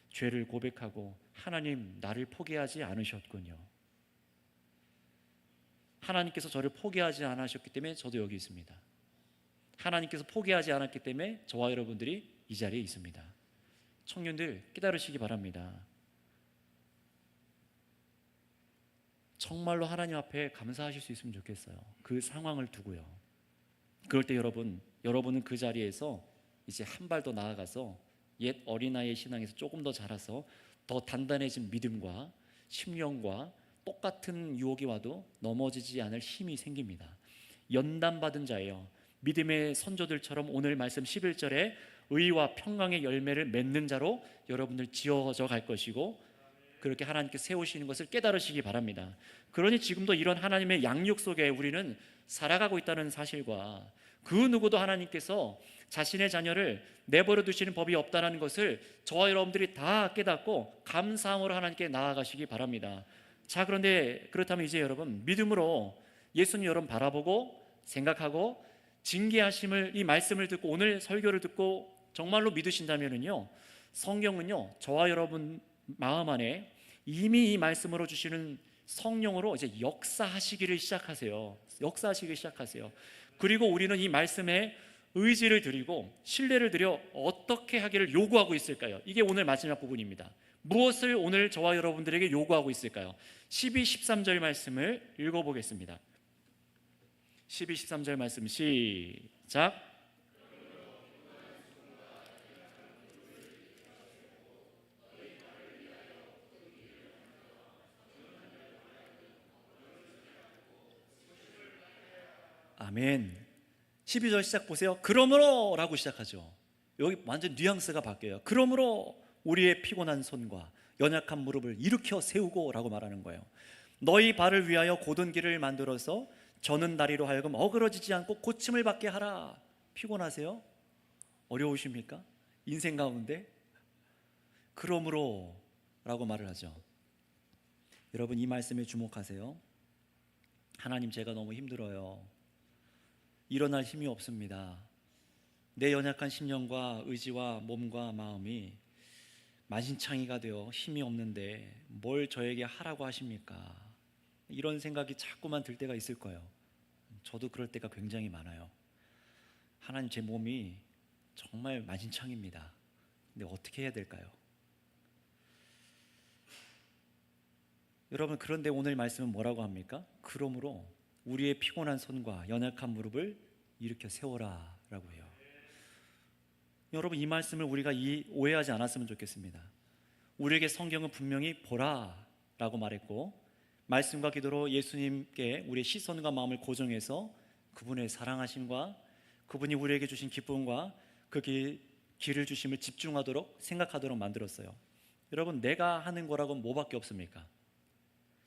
죄를 고백하고, 하나님, 나를 포기하지 않으셨군요. 하나님께서 저를 포기하지 않으셨기 때문에 저도 여기 있습니다. 하나님께서 포기하지 않았기 때문에 저와 여러분들이 이 자리에 있습니다. 청년들, 깨달으시기 바랍니다. 정말로 하나님 앞에 감사하실 수 있으면 좋겠어요. 그 상황을 두고요. 그럴 때 여러분은 그 자리에서 이제 한 발 더 나아가서 옛 어린아이의 신앙에서 조금 더 자라서 더 단단해진 믿음과 심령과 똑같은 유혹이 와도 넘어지지 않을 힘이 생깁니다. 연단받은 자예요. 믿음의 선조들처럼 오늘 말씀 11절에 의와 평강의 열매를 맺는 자로 여러분들 지어져 갈 것이고, 그렇게 하나님께 세우시는 것을 깨달으시기 바랍니다. 그러니 지금도 이런 하나님의 양육 속에 우리는 살아가고 있다는 사실과 그 누구도 하나님께서 자신의 자녀를 내버려 두시는 법이 없다는 것을 저와 여러분들이 다 깨닫고 감사함으로 하나님께 나아가시기 바랍니다. 자, 그런데 그렇다면 이제 여러분 믿음으로 예수님 여러분 바라보고 생각하고 징계하심을, 이 말씀을 듣고 오늘 설교를 듣고 정말로 믿으신다면요, 성경은요 저와 여러분 마음 안에 이미 이 말씀으로 주시는 성령으로 이제 역사하시기를 시작하세요. 역사하시기 시작하세요. 그리고 우리는 이 말씀에 의지를 드리고 신뢰를 드려 어떻게 하기를 요구하고 있을까요? 이게 오늘 마지막 부분입니다. 무엇을 오늘 저와 여러분들에게 요구하고 있을까요? 12, 13절 말씀을 읽어보겠습니다. 12, 13절 말씀 시작. 아멘. 12절 시작 보세요. 그러므로 라고 시작하죠. 여기 완전 뉘앙스가 바뀌어요. 그러므로 우리의 피곤한 손과 연약한 무릎을 일으켜 세우고 라고 말하는 거예요. 너희 발을 위하여 곧은 길을 만들어서 저는 다리로 하여금 어그러지지 않고 고침을 받게 하라. 피곤하세요? 어려우십니까? 인생 가운데? 그러므로 라고 말을 하죠. 여러분 이 말씀에 주목하세요. 하나님, 제가 너무 힘들어요. 일어날 힘이 없습니다. 내 연약한 심령과 의지와 몸과 마음이 만신창이가 되어 힘이 없는데 뭘 저에게 하라고 하십니까? 이런 생각이 자꾸만 들 때가 있을 거예요. 저도 그럴 때가 굉장히 많아요. 하나님, 제 몸이 정말 만신창입니다. 근데 어떻게 해야 될까요? 여러분, 그런데 오늘 말씀은 뭐라고 합니까? 그러므로 우리의 피곤한 손과 연약한 무릎을 일으켜 세워라 라고 해요. 여러분, 이 말씀을 우리가 오해하지 않았으면 좋겠습니다. 우리에게 성경은 분명히 보라 라고 말했고, 말씀과 기도로 예수님께 우리의 시선과 마음을 고정해서 그분의 사랑하심과 그분이 우리에게 주신 기쁨과 그 길을 주심을 집중하도록 생각하도록 만들었어요. 여러분, 내가 하는 거라고 뭐밖에 없습니까?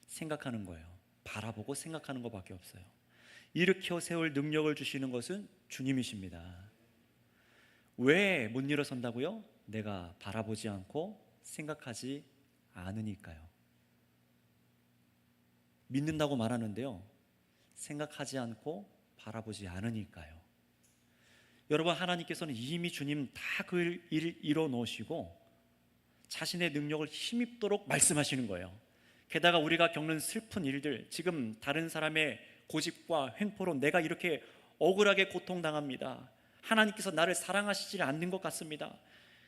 생각하는 거예요. 바라보고 생각하는 것밖에 없어요. 일으켜 세울 능력을 주시는 것은 주님이십니다. 왜 못 일어선다고요? 내가 바라보지 않고 생각하지 않으니까요. 믿는다고 말하는데요, 생각하지 않고 바라보지 않으니까요. 여러분, 하나님께서는 이미 주님 다 그 일을 이뤄 놓으시고 자신의 능력을 힘입도록 말씀하시는 거예요. 게다가 우리가 겪는 슬픈 일들, 지금 다른 사람의 고집과 횡포로 내가 이렇게 억울하게 고통당합니다. 하나님께서 나를 사랑하시지 않는 것 같습니다.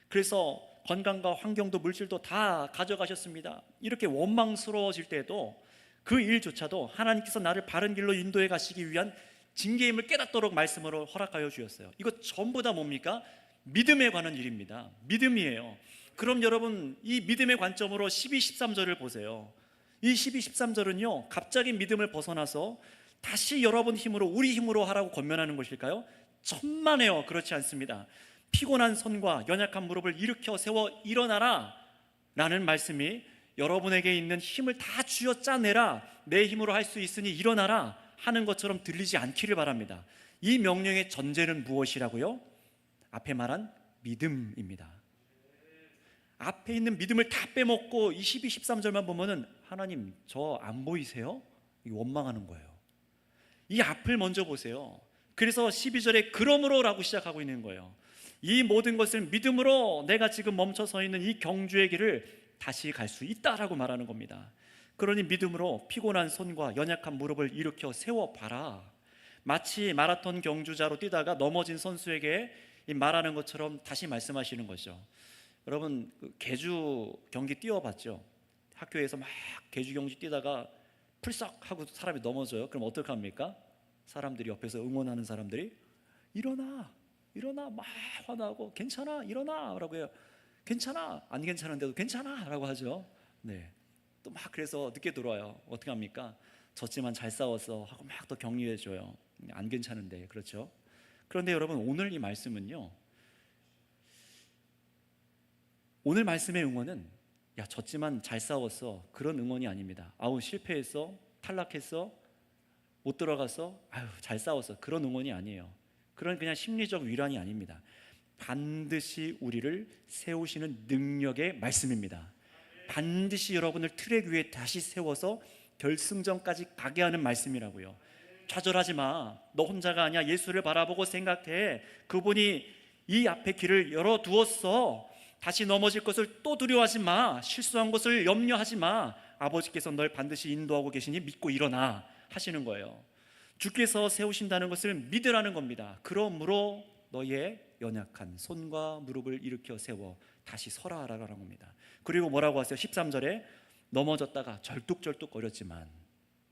그래서 건강과 환경도 물질도 다 가져가셨습니다. 이렇게 원망스러워질 때도 그 일조차도 하나님께서 나를 바른 길로 인도해 가시기 위한 징계임을 깨닫도록 말씀으로 허락하여 주셨어요. 이거 전부 다 뭡니까? 믿음에 관한 일입니다. 믿음이에요. 그럼 여러분, 이 믿음의 관점으로 12, 13절을 보세요. 이 12, 13절은요 갑자기 믿음을 벗어나서 다시 여러분 힘으로, 우리 힘으로 하라고 권면하는 것일까요? 천만에요, 그렇지 않습니다. 피곤한 손과 연약한 무릎을 일으켜 세워 일어나라 라는 말씀이 여러분에게 있는 힘을 다 쥐어짜내라, 내 힘으로 할 수 있으니 일어나라 하는 것처럼 들리지 않기를 바랍니다. 이 명령의 전제는 무엇이라고요? 앞에 말한 믿음입니다. 앞에 있는 믿음을 다 빼먹고 22, 13절만 보면은 하나님 저 안 보이세요? 원망하는 거예요. 이 앞을 먼저 보세요. 그래서 12절에 그러므로 라고 시작하고 있는 거예요. 이 모든 것을 믿음으로 내가 지금 멈춰 서 있는 이 경주의 길을 다시 갈 수 있다라고 말하는 겁니다. 그러니 믿음으로 피곤한 손과 연약한 무릎을 일으켜 세워봐라. 마치 마라톤 경주자로 뛰다가 넘어진 선수에게 말하는 것처럼 다시 말씀하시는 거죠. 여러분, 계주 경기 뛰어봤죠? 학교에서 막 계주 경기 뛰다가 풀썩 하고 사람이 넘어져요. 그럼 어떻게 합니까? 사람들이 옆에서 응원하는 사람들이 일어나, 일어나, 막 화나고 괜찮아, 일어나 라고 해요. 괜찮아, 안 괜찮은데도 괜찮아 라고 하죠. 네. 또 막 그래서 늦게 들어와요. 어떻게 합니까? 졌지만 잘 싸웠어 하고 막 또 격려해 줘요. 안 괜찮은데, 그렇죠? 그런데 여러분, 오늘 이 말씀은요, 오늘 말씀의 응원은 야, 졌지만 잘 싸웠어, 그런 응원이 아닙니다. 아우, 실패했어, 탈락했어, 못 들어갔어, 아유, 잘 싸웠어, 그런 응원이 아니에요. 그런 그냥 심리적 위안이 아닙니다. 반드시 우리를 세우시는 능력의 말씀입니다. 반드시 여러분을 트랙 위에 다시 세워서 결승전까지 가게 하는 말씀이라고요. 좌절하지 마. 너 혼자가 아니야. 예수를 바라보고 생각해. 그분이 이 앞에 길을 열어두었어. 다시 넘어질 것을 또 두려워하지 마. 실수한 것을 염려하지 마. 아버지께서 널 반드시 인도하고 계시니 믿고 일어나 하시는 거예요. 주께서 세우신다는 것을 믿으라는 겁니다. 그러므로 너의 연약한 손과 무릎을 일으켜 세워 다시 서라 하라는 겁니다. 그리고 뭐라고 하세요? 13절에 넘어졌다가 절뚝절뚝거렸지만,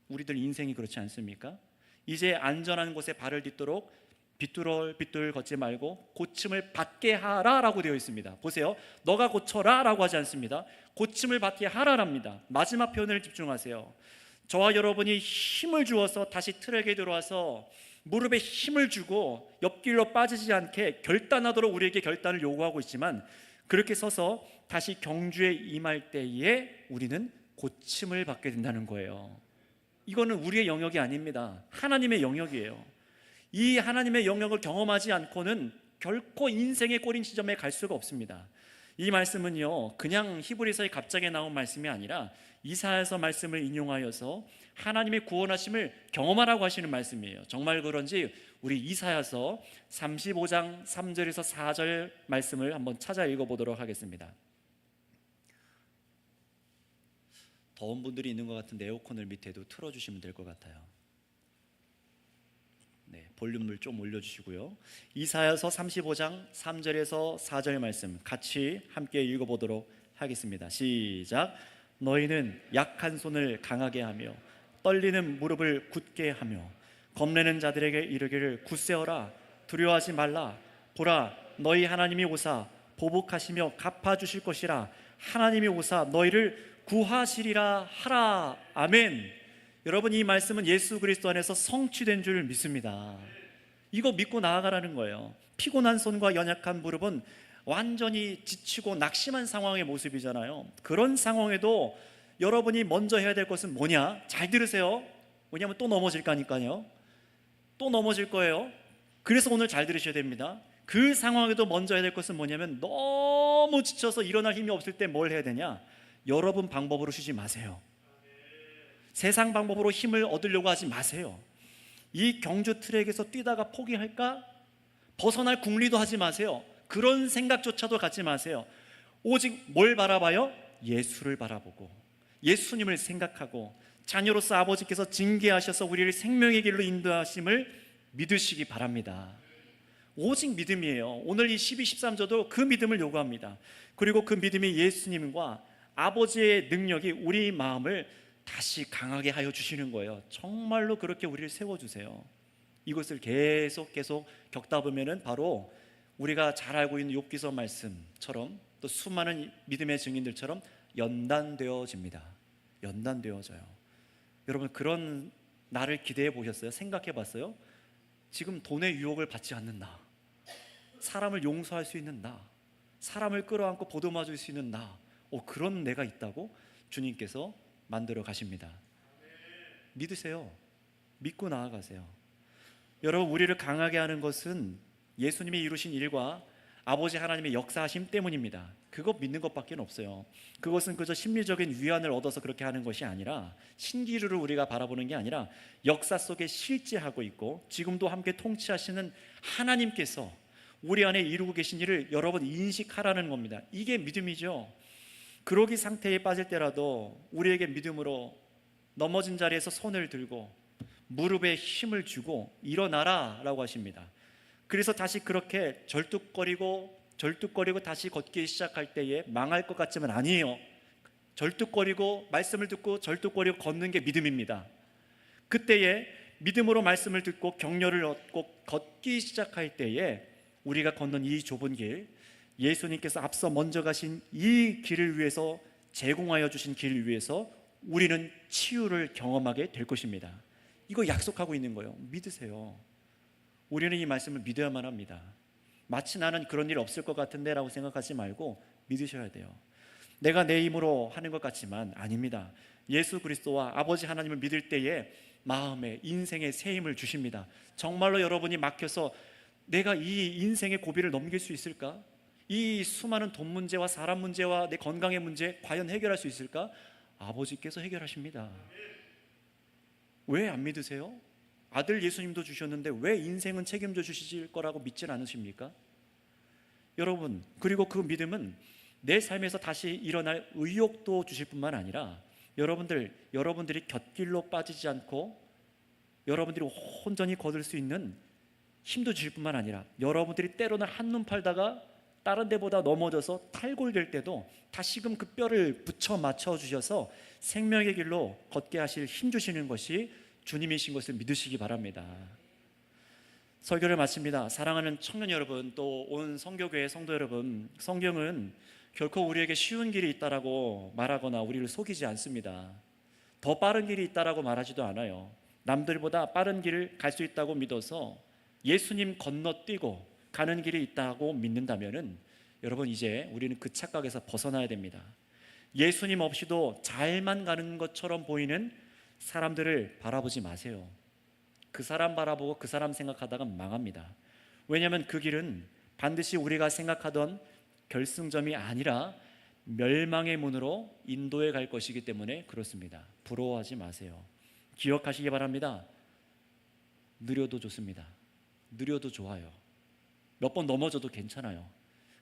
우리들 인생이 그렇지 않습니까? 이제 안전한 곳에 발을 딛도록 비뚤비뚤 걷지 말고 고침을 받게 하라라고 되어 있습니다. 보세요. 너가 고쳐라라고 하지 않습니다. 고침을 받게 하라랍니다. 마지막 표현을 집중하세요. 저와 여러분이 힘을 주어서 다시 트랙에 들어와서 무릎에 힘을 주고 옆길로 빠지지 않게 결단하도록 우리에게 결단을 요구하고 있지만, 그렇게 서서 다시 경주에 임할 때에 우리는 고침을 받게 된다는 거예요. 이거는 우리의 영역이 아닙니다. 하나님의 영역이에요. 이 하나님의 영역을 경험하지 않고는 결코 인생의 꼬린 지점에 갈 수가 없습니다. 이 말씀은요, 그냥 히브리서에 갑자기 나온 말씀이 아니라 이사야서 말씀을 인용하여서 하나님의 구원하심을 경험하라고 하시는 말씀이에요. 정말 그런지 우리 이사야서 35장 3절에서 4절 말씀을 한번 찾아 읽어보도록 하겠습니다. 더운 분들이 있는 것 같은데 에어컨을 밑에도 틀어주시면 될 것 같아요. 네, 볼륨을 좀 올려주시고요. 이사야서 35장 3절에서 4절 말씀 같이 함께 읽어보도록 하겠습니다. 시작. 너희는 약한 손을 강하게 하며 떨리는 무릎을 굳게 하며 겁내는 자들에게 이르기를 굳세어라, 두려워하지 말라. 보라, 너희 하나님이 오사 보복하시며 갚아주실 것이라. 하나님이 오사 너희를 구하시리라 하라. 아멘. 여러분, 이 말씀은 예수 그리스도 안에서 성취된 줄 믿습니다. 이거 믿고 나아가라는 거예요. 피곤한 손과 연약한 무릎은 완전히 지치고 낙심한 상황의 모습이잖아요. 그런 상황에도 여러분이 먼저 해야 될 것은 뭐냐? 잘 들으세요. 왜냐하면 또 넘어질 거니까요. 또 넘어질 거예요. 그래서 오늘 잘 들으셔야 됩니다. 그 상황에도 먼저 해야 될 것은 뭐냐면, 너무 지쳐서 일어날 힘이 없을 때 뭘 해야 되냐? 여러분 방법으로 쉬지 마세요. 세상 방법으로 힘을 얻으려고 하지 마세요. 이 경주 트랙에서 뛰다가 포기할까? 벗어날 궁리도 하지 마세요. 그런 생각조차도 갖지 마세요. 오직 뭘 바라봐요? 예수를 바라보고 예수님을 생각하고 자녀로서 아버지께서 징계하셔서 우리를 생명의 길로 인도하심을 믿으시기 바랍니다. 오직 믿음이에요. 오늘 이 12, 13절도 그 믿음을 요구합니다. 그리고 그 믿음이 예수님과 아버지의 능력이 우리 마음을 다시 강하게 하여 주시는 거예요. 정말로 그렇게 우리를 세워주세요. 이것을 계속 겪다 보면은 바로 우리가 잘 알고 있는 욥기서 말씀처럼 또 수많은 믿음의 증인들처럼 연단되어집니다. 연단되어져요. 여러분, 그런 나를 기대해 보셨어요? 생각해 봤어요? 지금 돈의 유혹을 받지 않는 나, 사람을 용서할 수 있는 나, 사람을 끌어안고 보듬어 줄 수 있는 나, 그런 내가 있다고 주님께서 만들어 가십니다. 믿으세요. 믿고 나아가세요. 여러분, 우리를 강하게 하는 것은 예수님이 이루신 일과 아버지 하나님의 역사하심 때문입니다. 그거 믿는 것밖에 없어요. 그것은 그저 심리적인 위안을 얻어서 그렇게 하는 것이 아니라, 신기루를 우리가 바라보는 게 아니라 역사 속에 실제하고 있고 지금도 함께 통치하시는 하나님께서 우리 안에 이루고 계신 일을 여러분 인식하라는 겁니다. 이게 믿음이죠. 그러기 상태에 빠질 때라도 우리에게 믿음으로 넘어진 자리에서 손을 들고 무릎에 힘을 주고 일어나라 라고 하십니다. 그래서 다시 그렇게 절뚝거리고 다시 걷기 시작할 때에 망할 것 같지만 아니에요. 절뚝거리고 말씀을 듣고 절뚝거리고 걷는 게 믿음입니다. 그때에 믿음으로 말씀을 듣고 격려를 얻고 걷기 시작할 때에 우리가 걷는 이 좁은 길, 예수님께서 앞서 먼저 가신 이 길을 위해서, 제공하여 주신 길을 위해서 우리는 치유를 경험하게 될 것입니다. 이거 약속하고 있는 거예요. 믿으세요. 우리는 이 말씀을 믿어야만 합니다. 마치 나는 그런 일 없을 것 같은데 라고 생각하지 말고 믿으셔야 돼요. 내가 내 힘으로 하는 것 같지만 아닙니다. 예수 그리스도와 아버지 하나님을 믿을 때에 마음에 인생의 새 힘을 주십니다. 정말로 여러분이 막혀서 내가 이 인생의 고비를 넘길 수 있을까? 이 수많은 돈 문제와 사람 문제와 내 건강의 문제 과연 해결할 수 있을까? 아버지께서 해결하십니다. 왜 안 믿으세요? 아들 예수님도 주셨는데 왜 인생은 책임져 주실 거라고 믿질 않으십니까? 여러분, 그리고 그 믿음은 내 삶에서 다시 일어날 의욕도 주실 뿐만 아니라 여러분들이 곁길로 빠지지 않고 여러분들이 온전히 거둘 수 있는 힘도 주실 뿐만 아니라 여러분들이 때로는 한눈 팔다가 다른 데보다 넘어져서 탈골될 때도 다시금 그 뼈를 붙여 맞춰 주셔서 생명의 길로 걷게 하실 힘 주시는 것이 주님이신 것을 믿으시기 바랍니다. 설교를 마칩니다. 사랑하는 청년 여러분, 또 온 성교교회 성도 여러분, 성경은 결코 우리에게 쉬운 길이 있다라고 말하거나 우리를 속이지 않습니다. 더 빠른 길이 있다라고 말하지도 않아요. 남들보다 빠른 길을 갈 수 있다고 믿어서 예수님 건너뛰고 가는 길이 있다고 믿는다면은 여러분, 이제 우리는 그 착각에서 벗어나야 됩니다. 예수님 없이도 잘만 가는 것처럼 보이는 사람들을 바라보지 마세요. 그 사람 바라보고 그 사람 생각하다가 망합니다. 왜냐하면 그 길은 반드시 우리가 생각하던 결승점이 아니라 멸망의 문으로 인도해 갈 것이기 때문에 그렇습니다. 부러워하지 마세요. 기억하시기 바랍니다. 느려도 좋습니다. 느려도 좋아요. 몇 번 넘어져도 괜찮아요.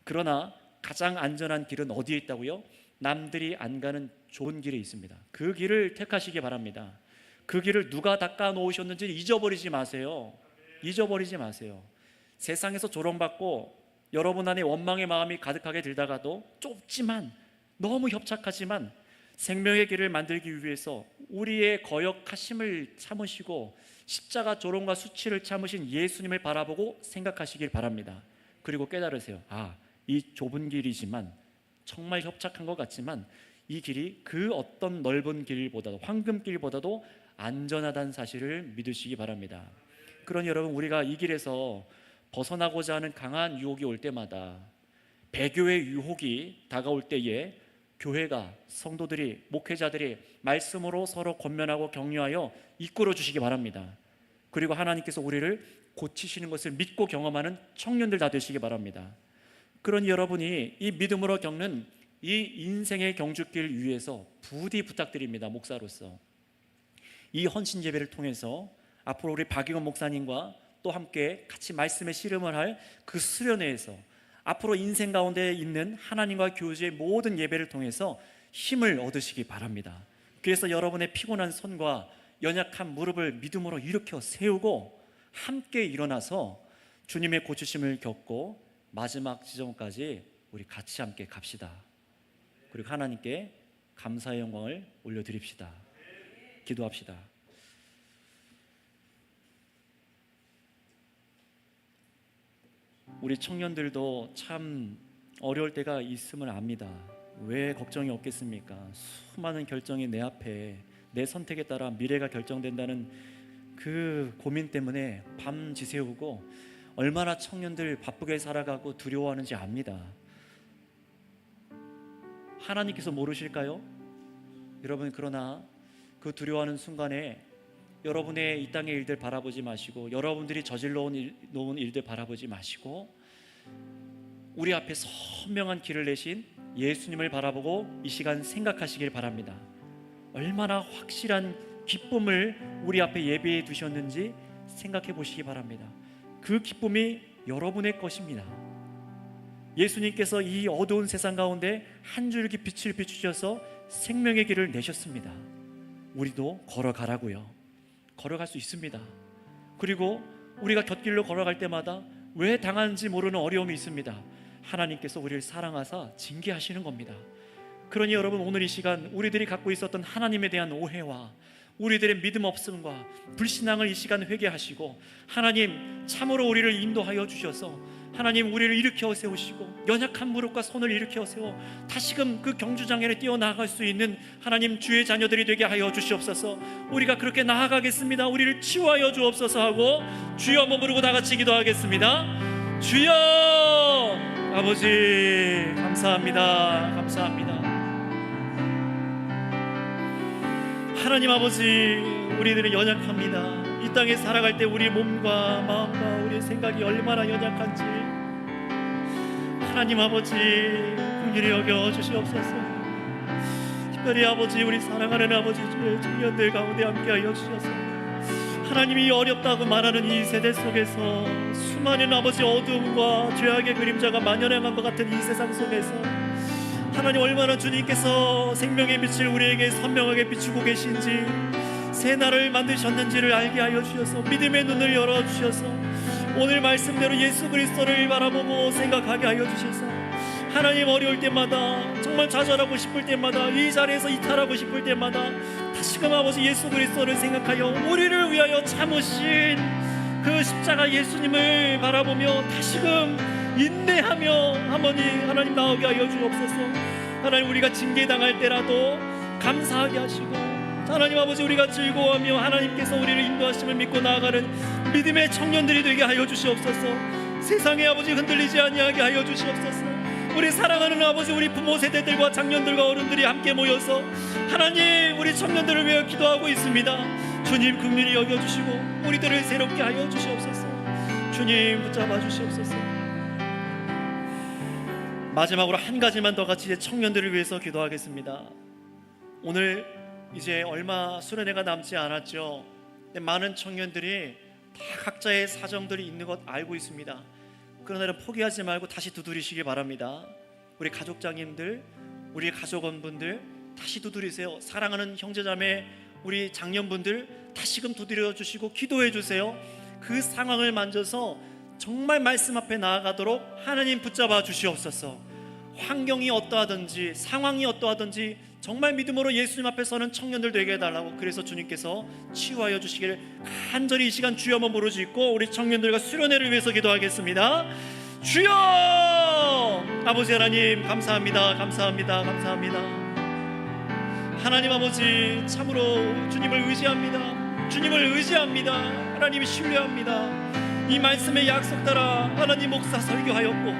그러나 가장 안전한 길은 어디에 있다고요? 남들이 안 가는 좋은 길에 있습니다. 그 길을 택하시기 바랍니다. 그 길을 누가 닦아 놓으셨는지 잊어버리지 마세요. 잊어버리지 마세요. 세상에서 조롱받고 여러분 안에 원망의 마음이 가득하게 들다가도 좁지만 너무 협착하지만 생명의 길을 만들기 위해서 우리의 거역하심을 참으시고 십자가 조롱과 수치를 참으신 예수님을 바라보고 생각하시길 바랍니다. 그리고 깨달으세요. 이 좁은 길이지만 정말 협착한 것 같지만 이 길이 그 어떤 넓은 길보다도 황금길보다도 안전하다는 사실을 믿으시기 바랍니다. 그러니 여러분, 우리가 이 길에서 벗어나고자 하는 강한 유혹이 올 때마다, 배교의 유혹이 다가올 때에 교회가, 성도들이, 목회자들이 말씀으로 서로 권면하고 격려하여 이끌어 주시기 바랍니다. 그리고 하나님께서 우리를 고치시는 것을 믿고 경험하는 청년들 다 되시기 바랍니다. 그러니 여러분이 이 믿음으로 겪는 이 인생의 경주길 위에서 부디 부탁드립니다. 목사로서 이 헌신 예배를 통해서 앞으로 우리 박익원 목사님과 또 함께 같이 말씀의 씨름을 할 그 수련회에서 앞으로 인생 가운데 있는 하나님과 교제의 모든 예배를 통해서 힘을 얻으시기 바랍니다. 그래서 여러분의 피곤한 손과 연약한 무릎을 믿음으로 일으켜 세우고 함께 일어나서 주님의 고치심을 겪고 마지막 지점까지 우리 같이 함께 갑시다. 그리고 하나님께 감사의 영광을 올려드립시다. 기도합시다. 우리 청년들도 참 어려울 때가 있음을 압니다. 왜 걱정이 없겠습니까? 수많은 결정이 내 앞에, 내 선택에 따라 미래가 결정된다는 그 고민 때문에 밤 지새우고 얼마나 청년들 바쁘게 살아가고 두려워하는지 압니다. 하나님께서 모르실까요? 여러분, 그러나 그 두려워하는 순간에 여러분의 이 땅의 일들 바라보지 마시고 여러분들이 저질러 놓은 일들 바라보지 마시고 우리 앞에 선명한 길을 내신 예수님을 바라보고 이 시간 생각하시길 바랍니다. 얼마나 확실한 기쁨을 우리 앞에 예비해 두셨는지 생각해 보시기 바랍니다. 그 기쁨이 여러분의 것입니다. 예수님께서 이 어두운 세상 가운데 한 줄기 빛을 비추셔서 생명의 길을 내셨습니다. 우리도 걸어가라고요. 걸어갈 수 있습니다. 그리고 우리가 곁길로 걸어갈 때마다 왜 당하는지 모르는 어려움이 있습니다. 하나님께서 우리를 사랑하사 징계하시는 겁니다. 그러니 여러분, 오늘 이 시간 우리들이 갖고 있었던 하나님에 대한 오해와 우리들의 믿음 없음과 불신앙을 이 시간 회개하시고 하나님 참으로 우리를 인도하여 주셔서 하나님 우리를 일으켜 세우시고 연약한 무릎과 손을 일으켜 세워 다시금 그 경주장애를 뛰어나갈 수 있는 하나님 주의 자녀들이 되게 하여 주시옵소서. 우리가 그렇게 나아가겠습니다. 우리를 치유하여 주옵소서 하고 주여 한번 부르고 다 같이 기도하겠습니다. 주여! 아버지 감사합니다. 감사합니다. 하나님 아버지, 우리들은 연약합니다. 이 땅에 살아갈 때 우리 몸과 마음과 우리의 생각이 얼마나 연약한지 하나님 아버지 긍휼히 여겨 주시옵소서. 특별히 아버지, 우리 사랑하는 아버지 주의 청년들 가운데 함께하여 주셔서 하나님이 어렵다고 말하는 이 세대 속에서 수많은 아버지 어둠과 죄악의 그림자가 만연해간 것 같은 이 세상 속에서 하나님 얼마나 주님께서 생명의 빛을 우리에게 선명하게 비추고 계신지, 새 날을 만드셨는지를 알게 하여 주셔서 믿음의 눈을 열어주셔서 오늘 말씀대로 예수 그리스도를 바라보고 생각하게 하여 주셔서 하나님 어려울 때마다, 정말 좌절하고 싶을 때마다, 이 자리에서 이탈하고 싶을 때마다 다시금 아버지 예수 그리스도를 생각하여 우리를 위하여 참으신 그 십자가 예수님을 바라보며 다시금 인내하며 하나님 나오게 하여 주옵소서. 하나님, 우리가 징계당할 때라도 감사하게 하시고 하나님 아버지, 우리가 즐거워하며 하나님께서 우리를 인도하심을 믿고 나아가는 믿음의 청년들이 되게 하여 주시옵소서. 세상의 아버지 흔들리지 아니하게 하여 주시옵소서. 우리 사랑하는 아버지, 우리 부모 세대들과 장년들과 어른들이 함께 모여서 하나님 우리 청년들을 위해 기도하고 있습니다. 주님 긍휼히 여겨주시고 우리들을 새롭게 하여 주시옵소서. 주님 붙잡아 주시옵소서. 마지막으로 한 가지만 더 같이 청년들을 위해서 기도하겠습니다. 오늘 이제 얼마 수련회가 남지 않았죠. 많은 청년들이 다 각자의 사정들이 있는 것 알고 있습니다. 그러나 포기하지 말고 다시 두드리시기 바랍니다. 우리 가족장님들, 우리 가족원분들 다시 두드리세요. 사랑하는 형제자매, 우리 장년분들 다시금 두드려 주시고 기도해 주세요. 그 상황을 만져서 정말 말씀 앞에 나아가도록 하나님 붙잡아 주시옵소서. 환경이 어떠하든지 상황이 어떠하든지 정말 믿음으로 예수님 앞에 서는 청년들 되게 해달라고, 그래서 주님께서 치유하여 주시기를 간절히 이 시간 주여 한번 부르짖고 우리 청년들과 수련회를 위해서 기도하겠습니다. 주여! 아버지 하나님 감사합니다. 감사합니다. 감사합니다. 하나님 아버지, 참으로 주님을 의지합니다. 주님을 의지합니다. 하나님이 신뢰합니다. 이 말씀의 약속 따라 하나님 목사 설교하였고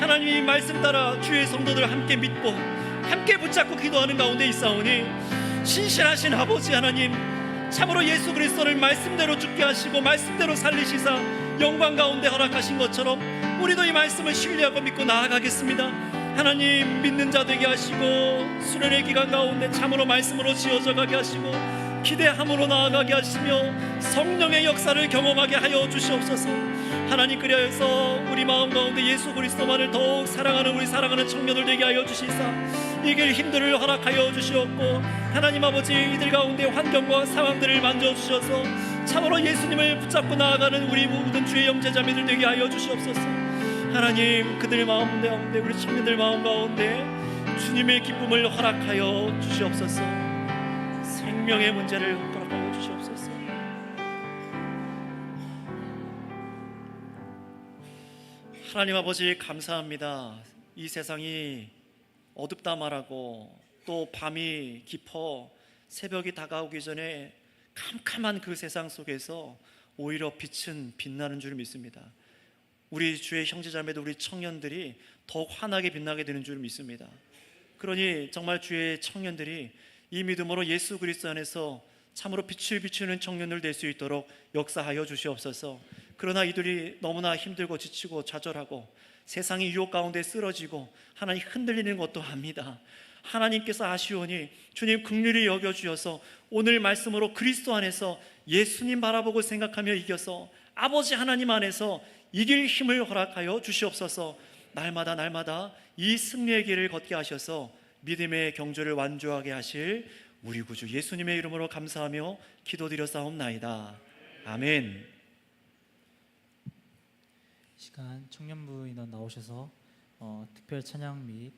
하나님 이 말씀 따라 주의 성도들 함께 믿고 함께 붙잡고 기도하는 가운데 있사오니 신실하신 아버지 하나님, 참으로 예수 그리스도를 말씀대로 죽게 하시고 말씀대로 살리시사 영광 가운데 허락하신 것처럼 우리도 이 말씀을 신뢰하고 믿고 나아가겠습니다. 하나님 믿는 자 되게 하시고 수련의 기간 가운데 참으로 말씀으로 지어져 가게 하시고 기대함으로 나아가게 하시며 성령의 역사를 경험하게 하여 주시옵소서. 하나님, 그리하여서 우리 마음 가운데 예수 그리스도만을 더욱 사랑하는 우리 사랑하는 청년들 되게 하여 주시사 이길 힘들을 허락하여 주시옵고 하나님 아버지, 이들 가운데 환경과 상황들을 만져주셔서 참으로 예수님을 붙잡고 나아가는 우리 모든 주의 형제자매들 되게 하여 주시옵소서. 하나님, 그들 마음 가운데 우리 청년들 마음 가운데 주님의 기쁨을 허락하여 주시옵소서. 생명의 문제를 허락하여 주시옵소서. 하나님 아버지 감사합니다. 이 세상이 어둡다 말하고 또 밤이 깊어 새벽이 다가오기 전에 캄캄한 그 세상 속에서 오히려 빛은 빛나는 줄 믿습니다. 우리 주의 형제자매도 우리 청년들이 더욱 환하게 빛나게 되는 줄 믿습니다. 그러니 정말 주의 청년들이 이 믿음으로 예수 그리스도 안에서 참으로 빛을 비추는 청년들 될 수 있도록 역사하여 주시옵소서. 그러나 이들이 너무나 힘들고 지치고 좌절하고 세상의 유혹 가운데 쓰러지고 하나님 흔들리는 것도 압니다. 하나님께서 아시오니 주님 긍휼히 여겨주셔서 오늘 말씀으로 그리스도 안에서 예수님 바라보고 생각하며 이겨서 아버지 하나님 안에서 이길 힘을 허락하여 주시옵소서. 날마다 이 승리의 길을 걷게 하셔서 믿음의 경주를 완주하게 하실 우리 구주 예수님의 이름으로 감사하며 기도드렸사옵나이다. 아멘. 시간 청년부 인원 나오셔서 특별 찬양 및